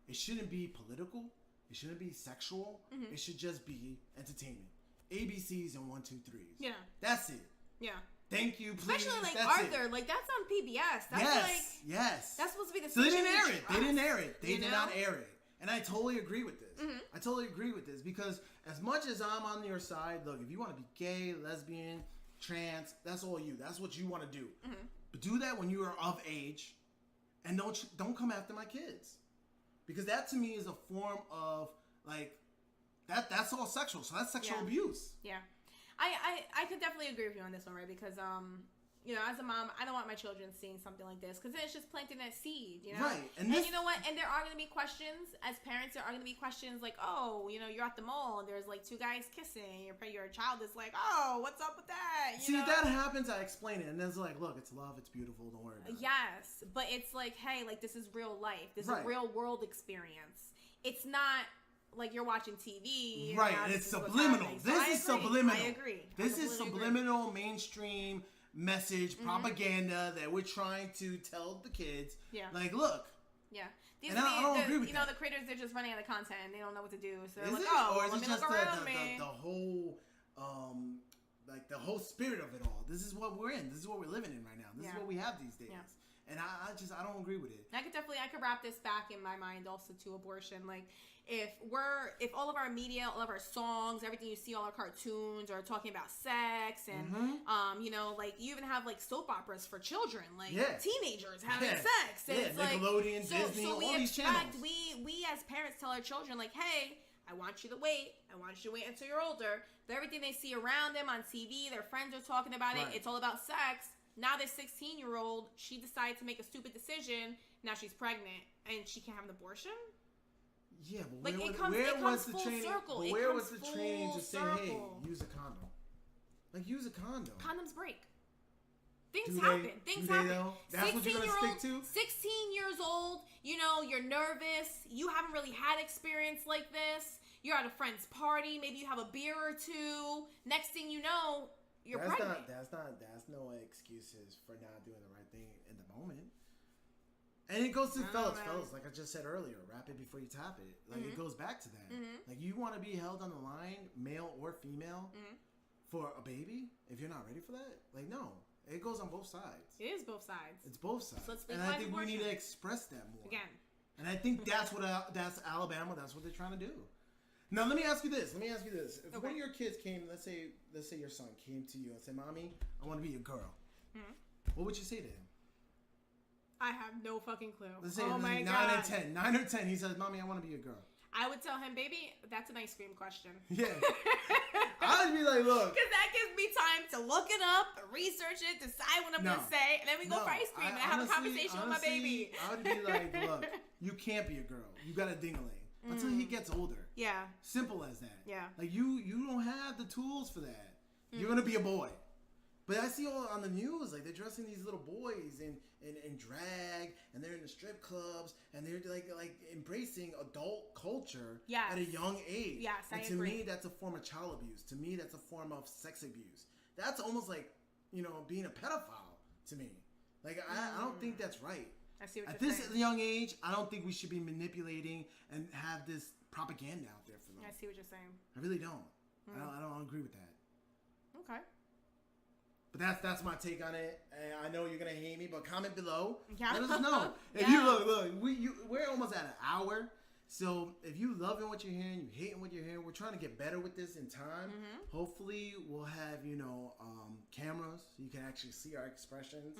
Speaker 2: It shouldn't be political. It shouldn't be sexual. It should just be entertainment. ABCs and 1, 2, 3s.
Speaker 1: Yeah.
Speaker 2: That's it.
Speaker 1: Yeah.
Speaker 2: Thank you, please.
Speaker 1: Especially like
Speaker 2: that's
Speaker 1: Arthur,
Speaker 2: it.
Speaker 1: Like that's on PBS.
Speaker 2: Yes.
Speaker 1: That's supposed to be the.
Speaker 2: So they didn't air it. They didn't air it. They did not air it. And I totally agree with this. I totally agree with this because as much as I'm on your side, look, if you want to be gay, lesbian, trans, that's all you. That's what you want to do. But do that when you are of age, and don't come after my kids, because that to me is a form of like that's all sexual. So that's sexual abuse.
Speaker 1: Yeah. I could definitely agree with you on this one, right? Because you know, as a mom, I don't want my children seeing something like this because it's just planting that seed, you know?
Speaker 2: Right.
Speaker 1: And you know what? And there are going to be questions, as parents, there are going to be questions like, oh, you know, you're at the mall and there's like 2 guys kissing. Your child is like, oh, what's up with that?
Speaker 2: See, if that happens, I explain it. And it's like, look, it's love, it's beautiful, don't worry about it.
Speaker 1: Yes. But it's like, hey, like this is real life. This is a real world experience. It's not like you're watching TV.
Speaker 2: Right. And it's subliminal. This is subliminal.
Speaker 1: I agree.
Speaker 2: This is subliminal, mainstream message, propaganda that we're trying to tell the kids. Yeah. Like, look.
Speaker 1: Yeah.
Speaker 2: I don't agree with that.
Speaker 1: You know, the creators, they're just running out of content and they don't know what to do. So they're
Speaker 2: like,
Speaker 1: oh,
Speaker 2: or is
Speaker 1: let
Speaker 2: it
Speaker 1: me
Speaker 2: just
Speaker 1: look around me.
Speaker 2: The whole, like the whole spirit of it all? This is what we're in. This is what we're living in right now. This is what we have these days. Yeah. And I don't agree with it.
Speaker 1: I could wrap this back in my mind also to abortion. Like, if all of our media, all of our songs, everything you see, all our cartoons are talking about sex and, you know, like you even have like soap operas for children, like teenagers having sex. And it's
Speaker 2: Nickelodeon, Disney, all these channels.
Speaker 1: We as parents tell our children like, hey, I want you to wait. I want you to wait until you're older. But everything they see around them on TV, their friends are talking about it. It's all about sex. Now this 16-year-old, she decided to make a stupid decision. Now she's pregnant and she can't have an abortion?
Speaker 2: Yeah, but where was the training to say, hey, use a condom? Like, use a condom.
Speaker 1: Condoms break. Things happen.
Speaker 2: That's what you're going to stick to?
Speaker 1: 16 years old, you know, you're nervous. You haven't really had experience like this. You're at a friend's party. Maybe you have a beer or two. Next thing you know, you're pregnant.
Speaker 2: That's no excuses for not doing the right thing in the moment. And it goes to fellas, like I just said earlier, wrap it before you tap it. Like, it goes back to that. Like, you want to be held on the line, male or female, for a baby, if you're not ready for that? Like, no. It goes on both sides.
Speaker 1: It is both sides.
Speaker 2: It's both sides.
Speaker 1: So let's
Speaker 2: and I think we need to express that more.
Speaker 1: Again.
Speaker 2: And I think that's Alabama, that's what they're trying to do. Now, let me ask you this. If one of your kids came, let's say your son came to you and said, Mommy, I want to be a girl. What would you say to him?
Speaker 1: I have no fucking clue.
Speaker 2: Let's say 9 or 10. He says, Mommy, I want to be a girl.
Speaker 1: I would tell him, baby, that's an ice cream question.
Speaker 2: Yeah. I would be like, look.
Speaker 1: Because that gives me time to look it up, research it, decide what I'm going to say, and then we go for ice cream and I have a conversation with my baby.
Speaker 2: I would be like, look, you can't be a girl. You got a ding-a-ling. Until he gets older.
Speaker 1: Yeah.
Speaker 2: Simple as that.
Speaker 1: Yeah.
Speaker 2: Like, you don't have the tools for that. You're going to be a boy. But I see all on the news, like, they're dressing these little boys in drag, and they're in the strip clubs, and they're like embracing adult culture at a young age.
Speaker 1: Yes,
Speaker 2: and to me, that's a form of child abuse. To me, that's a form of sex abuse. That's almost like, you know, being a pedophile to me. Like, I don't think that's right.
Speaker 1: I see what
Speaker 2: At
Speaker 1: you're
Speaker 2: this
Speaker 1: saying.
Speaker 2: young age, I don't think we should be manipulating and have this propaganda out there for them.
Speaker 1: I see what you're saying.
Speaker 2: I really don't. I don't agree with that.
Speaker 1: Okay.
Speaker 2: But that's my take on it. And I know you're gonna hate me, but comment below.
Speaker 1: Yeah.
Speaker 2: Let us know. If you look, we're almost at an hour. So if you loving what you're hearing, you hating what you're hearing, we're trying to get better with this in time. Hopefully we'll have, cameras so you can actually see our expressions.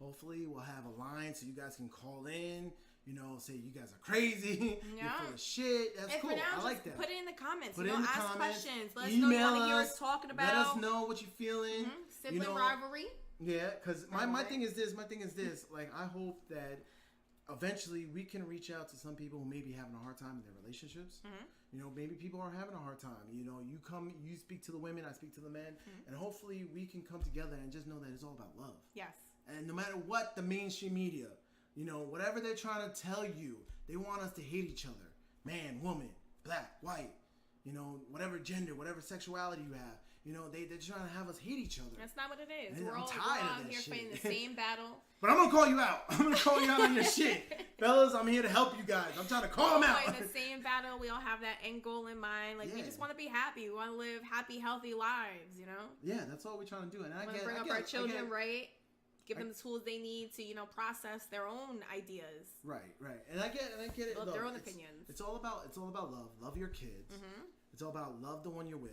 Speaker 2: Hopefully we'll have a line so you guys can call in, say you guys are crazy, you're full of shit. That's cool. I like that.
Speaker 1: Put it in the comments.
Speaker 2: Put it in the
Speaker 1: ask
Speaker 2: comments.
Speaker 1: Questions. Let us know what you want to hear us talking about.
Speaker 2: Let us know what you're feeling.
Speaker 1: Siblyn rivalry.
Speaker 2: Yeah, because my thing is this. Like, I hope that eventually we can reach out to some people who may be having a hard time in their relationships. Maybe people are having a hard time. You speak to the women, I speak to the men, and hopefully we can come together and just know that it's all about love.
Speaker 1: Yes.
Speaker 2: And no matter what the mainstream media, whatever they're trying to tell you, they want us to hate each other. Man, woman, black, white, whatever gender, whatever sexuality you have. They're trying to have us hate each other.
Speaker 1: That's not what it is.
Speaker 2: And
Speaker 1: We're all here fighting the same battle.
Speaker 2: But I'm going to call you out. I'm going to call you out on your shit. Fellas, I'm here to help you guys. I'm trying to call them out.
Speaker 1: We're fighting the same battle. We all have that end goal in mind. Like, we just want to be happy. We want to live happy, healthy lives,
Speaker 2: Yeah, that's all we're trying to do. And I
Speaker 1: want to bring up our children right. Give them the tools they need to, process their own ideas.
Speaker 2: Right. And I get it.
Speaker 1: Build their own opinions.
Speaker 2: It's all about love. Love your kids. It's all about love the one you're with.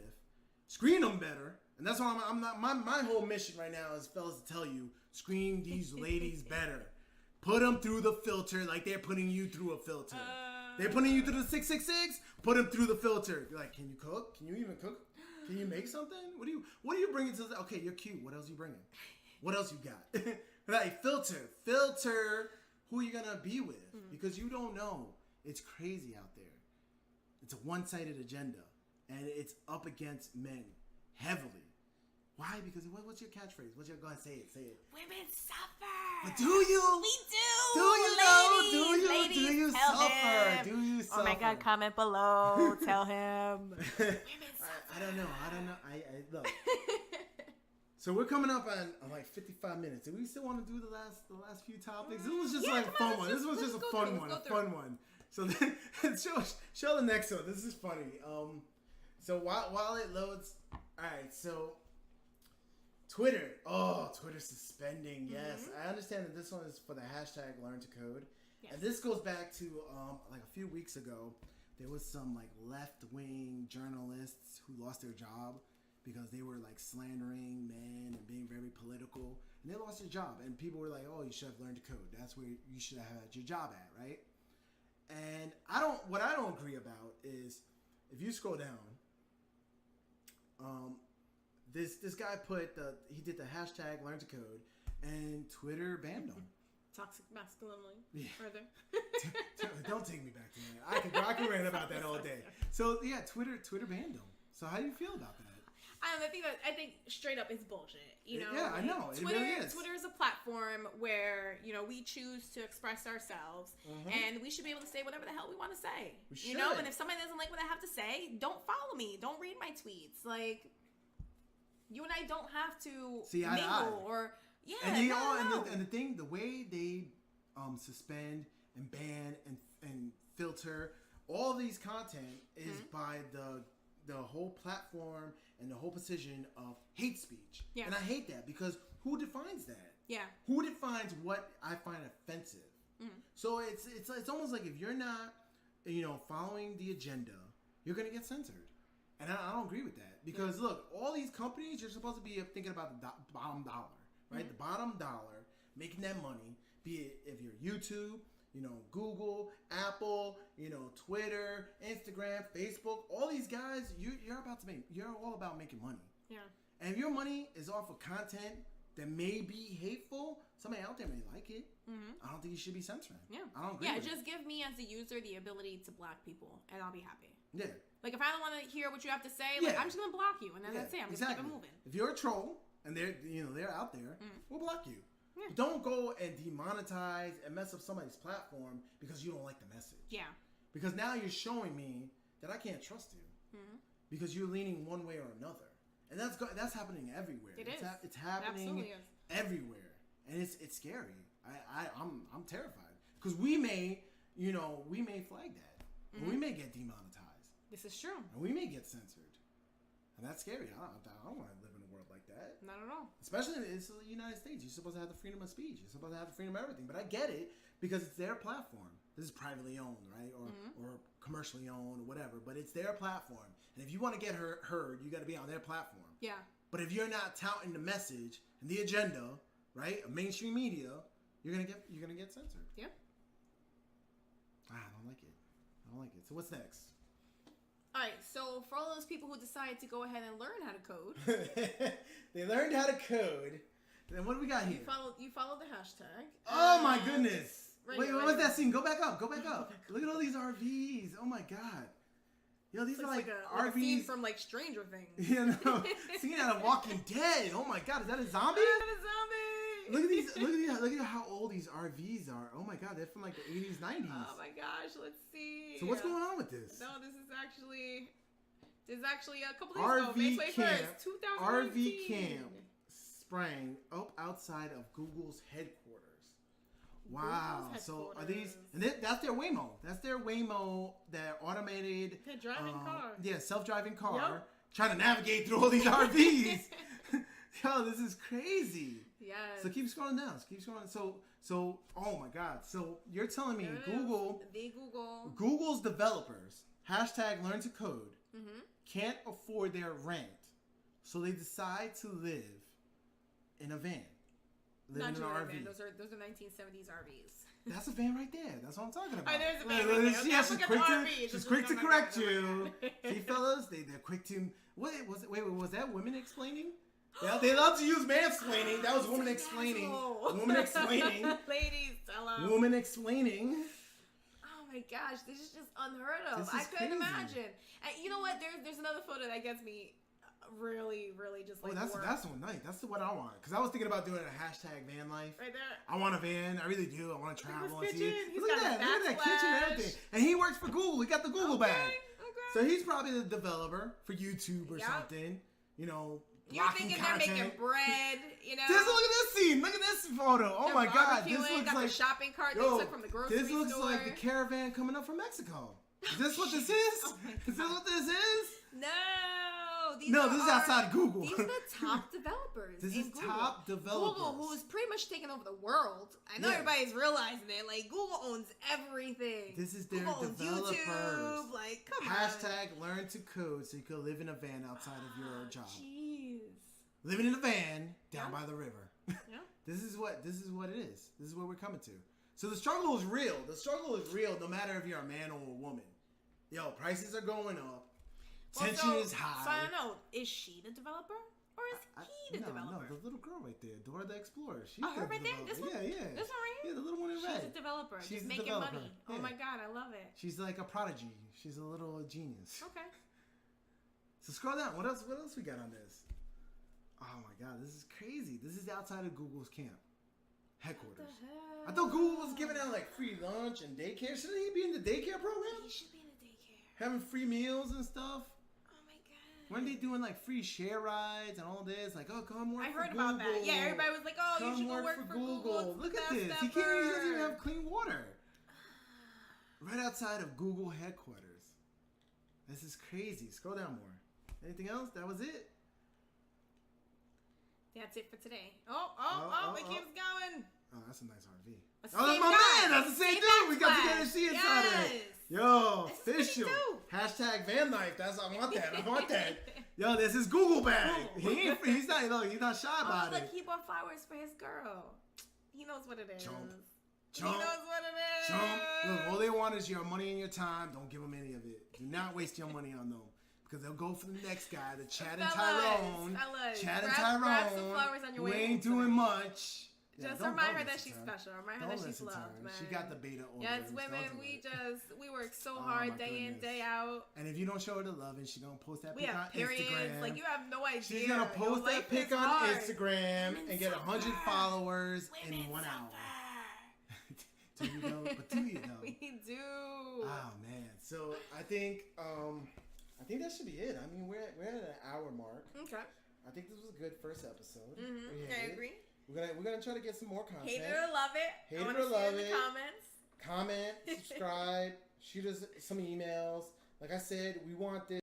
Speaker 2: Screen them better. And that's why I'm not. My whole mission right now is, fellas, to tell you, screen these ladies better. Put them through the filter like they're putting you through a filter. They're putting you through the 666. Put them through the filter. You're like, can you cook? Can you even cook? Can you make something? What are you bringing to the? Okay, you're cute. What else are you bringing? What else you got? Like, filter who you're gonna be with, because you don't know. It's crazy out there. It's a one-sided agenda, and it's up against men heavily. Why? Because what's your catchphrase? Go ahead, say it.
Speaker 1: Women suffer.
Speaker 2: But do you?
Speaker 1: We do.
Speaker 2: Do you know? Do you suffer? Do you suffer?
Speaker 1: Oh my God! Comment below. Tell him. Women suffer.
Speaker 2: I don't know. I look. So we're coming up on like 55 minutes. Do we still want to do the last few topics? This was just like a fun one. This was just a fun one. So then show the next one. This is funny. So while it loads, all right. So Twitter. Oh, Twitter suspending. Yes, I understand that this one is for the hashtag Learn to Code. Yes. And this goes back to like a few weeks ago. There was some like left-wing journalists who lost their job because they were like slandering men and being very political, and they lost their job. And people were like, "Oh, you should have learned to code. That's where you should have had your job at, right?" And what I don't agree about is if you scroll down, this guy he did the hashtag Learn to Code, and Twitter banned him.
Speaker 1: Toxic masculinity.
Speaker 2: Yeah.
Speaker 1: Further.
Speaker 2: Don't take me back to that. I can rant about that all day. So yeah, Twitter banned him. So how do you feel about that?
Speaker 1: I think straight up it's bullshit. You know.
Speaker 2: Yeah, I know.
Speaker 1: Twitter,
Speaker 2: it really is.
Speaker 1: Twitter is a platform where we choose to express ourselves, and we should be able to say whatever the hell we want to say.
Speaker 2: We should.
Speaker 1: And if somebody doesn't like what I have to say, don't follow me. Don't read my tweets. Like, you and I don't have to mingle or. Yeah,
Speaker 2: and the thing, the way they suspend and ban and filter all these content is by the whole platform and the whole position of hate speech. Yeah. And I hate that because who defines that? Yeah. Who defines what I find offensive? So it's almost like if you're not following the agenda, you're gonna get censored. And I don't agree with that because look, all these companies, you're supposed to be thinking about the bottom dollar. Right, the bottom dollar, making that money. Be it if you're YouTube, Google, Apple, Twitter, Instagram, Facebook. All these guys, you're all about making money. Yeah. And if your money is off of content that may be hateful, somebody out there may like it. I don't think you should be censoring. Yeah. I don't agree.
Speaker 1: Yeah, just give me as a user the ability to block people, and I'll be happy.
Speaker 2: Yeah.
Speaker 1: Like if I don't want to hear what you have to say, like I'm just gonna block you, and then that's it. I'm gonna keep it moving.
Speaker 2: If you're a troll. And they're out there, we'll block you. Yeah. Don't go and demonetize and mess up somebody's platform because you don't like the message. Yeah. Because now you're showing me that I can't trust you because you're leaning one way or another, and that's happening everywhere. It's happening everywhere, and it's scary. I'm terrified because we may flag that, and we may get demonetized.
Speaker 1: This is true,
Speaker 2: and we may get censored, and that's scary. I don't want to live in a world like that.
Speaker 1: Not at all.
Speaker 2: Especially it's the United States. You're supposed to have the freedom of speech. You're supposed to have the freedom of everything. But I get it because it's their platform. This is privately owned, right? Or commercially owned or whatever. But it's their platform. And if you want to get heard, you got to be on their platform. Yeah. But if you're not touting the message and the agenda, right, of mainstream media, you're gonna get censored. Yeah. I don't like it. So what's next?
Speaker 1: All right, so for all those people who decided to go ahead and learn how to code,
Speaker 2: they learned how to code. Then what do we got here?
Speaker 1: You followed the hashtag.
Speaker 2: Oh my goodness! Wait, what was that scene? Go back up. Look at all these RVs. Oh my god! These are like RVs
Speaker 1: like a scene from like Stranger Things.
Speaker 2: Scene out of Walking Dead. Oh my god, is that a zombie? Look at how old these RVs are. Oh my god, they're from like the 80s, 90s.
Speaker 1: Oh my gosh, let's see.
Speaker 2: So what's going on with this?
Speaker 1: No, this is actually a couple days ago, May 21st, 2019.
Speaker 2: RV camp sprang up outside of Google's headquarters. Wow. So are these, and that's their Waymo. That's their Waymo, that automated.
Speaker 1: The driving car.
Speaker 2: Yeah, self-driving car. Yep. Trying to navigate through all these RVs. Yo, this is crazy. Yes. So keep scrolling down. So oh my god. So you're telling me Google's developers, hashtag Learn to Code, can't afford their rent, so they decide to live in a van.
Speaker 1: Not in an RV. Those are 1970s RVs.
Speaker 2: That's a van right there. That's what I'm talking about.
Speaker 1: Oh, there's a van right there.
Speaker 2: She's quick to correct you. See, fellas, they're quick to. Wait, was that women explaining? Yeah, they love to use mansplaining. That was woman explaining. Woman explaining.
Speaker 1: Ladies, tell them.
Speaker 2: Woman explaining.
Speaker 1: Oh my gosh, this is just unheard of. I couldn't imagine. And you know what? There's another photo that gets me really, really just like.
Speaker 2: Oh, that's one night. That's what I want. Because I was thinking about doing a hashtag van life.
Speaker 1: Right there.
Speaker 2: I want a van. I really do. I want to travel and see it. Look at that kitchen and everything. And he works for Google. He got the Google bag. Okay. So he's probably the developer for YouTube or something.
Speaker 1: You're thinking
Speaker 2: content.
Speaker 1: They're making bread,
Speaker 2: Look at this scene. Look at this photo. Oh my god. This looks like
Speaker 1: the shopping cart they took from the grocery store.
Speaker 2: This looks like the caravan coming up from Mexico. Is this what this is? Is this what this is?
Speaker 1: No.
Speaker 2: this is outside of Google.
Speaker 1: These are the top developers.
Speaker 2: This is
Speaker 1: Google.
Speaker 2: top developers.
Speaker 1: Google, who is pretty much taking over the world. I know everybody's realizing it. Like, Google owns everything.
Speaker 2: This is their
Speaker 1: Google
Speaker 2: developers.
Speaker 1: YouTube. Like, come
Speaker 2: Hashtag learn to code so you can live in a van outside of your job.
Speaker 1: Jeez.
Speaker 2: Living in a van down by the river.
Speaker 1: Yeah.
Speaker 2: This is what it is. This is what we're coming to. So the struggle is real. The struggle is real no matter if you're a man or a woman. Yo, prices are going up. Tension is high.
Speaker 1: So I don't know. Is she the developer? Or is he the developer?
Speaker 2: No, the little girl right there. Dora the Explorer. She's
Speaker 1: her right there? This one?
Speaker 2: Yeah.
Speaker 1: This one right here?
Speaker 2: Yeah, the little one in red.
Speaker 1: She's a developer.
Speaker 2: She's
Speaker 1: just
Speaker 2: a
Speaker 1: making
Speaker 2: developer.
Speaker 1: money.
Speaker 2: Yeah.
Speaker 1: Oh my God, I love it.
Speaker 2: She's like a prodigy. She's a little genius.
Speaker 1: Okay.
Speaker 2: So scroll down. What else we got on this? Oh my God, this is crazy. This is outside of Google's camp. Headquarters.
Speaker 1: What the hell?
Speaker 2: I thought Google was giving out like free lunch and daycare. Shouldn't he be in the daycare program?
Speaker 1: He should be in a daycare.
Speaker 2: Having free meals and stuff.
Speaker 1: Oh my God.
Speaker 2: Weren't they doing like free share rides and all this? Like, oh, come work for Google.
Speaker 1: I heard about that. Yeah, everybody was like, oh, you should go work for Google.
Speaker 2: Look at this. He doesn't even have clean water. Right outside of Google headquarters. This is crazy. Scroll down more. Anything else? That was it?
Speaker 1: That's it for today. It keeps going.
Speaker 2: Oh, that's a nice RV.
Speaker 1: That's
Speaker 2: my man. That's the same dude. We got together to see inside of it. Yo, official. Hashtag van life. I want that. Yo, this is Google bag. He's not shy about it.
Speaker 1: Look, he bought flowers for his girl. He knows what it is.
Speaker 2: Chump.
Speaker 1: He knows what it is.
Speaker 2: Look, all they want is your money and your time. Don't give them any of it. Do not waste your money on them. Because they'll go for the next guy, the Chad and Tyrone.
Speaker 1: Grab some flowers on your way.
Speaker 2: We ain't doing much.
Speaker 1: Just remind her that she's special. Remind her that she's loved, man.
Speaker 2: She got the beta on.
Speaker 1: Yes, women, we work so hard day in, day out.
Speaker 2: And if you don't show her the love, and she's gonna post that pic on
Speaker 1: periods.
Speaker 2: Instagram.
Speaker 1: Like, you have no idea.
Speaker 2: She's gonna post that pic on Instagram and get 100 followers in 1 hour. Do you know? But do you know?
Speaker 1: We do.
Speaker 2: Oh man. So I think that should be it. I mean, we're at an hour mark.
Speaker 1: Okay.
Speaker 2: I think this was a good first episode.
Speaker 1: Mm-hmm. I agree.
Speaker 2: We're gonna try to get some more content.
Speaker 1: Hate it or love it.
Speaker 2: Hate it or love it.
Speaker 1: Comments.
Speaker 2: Comment, subscribe, shoot us some emails. Like I said, we want this.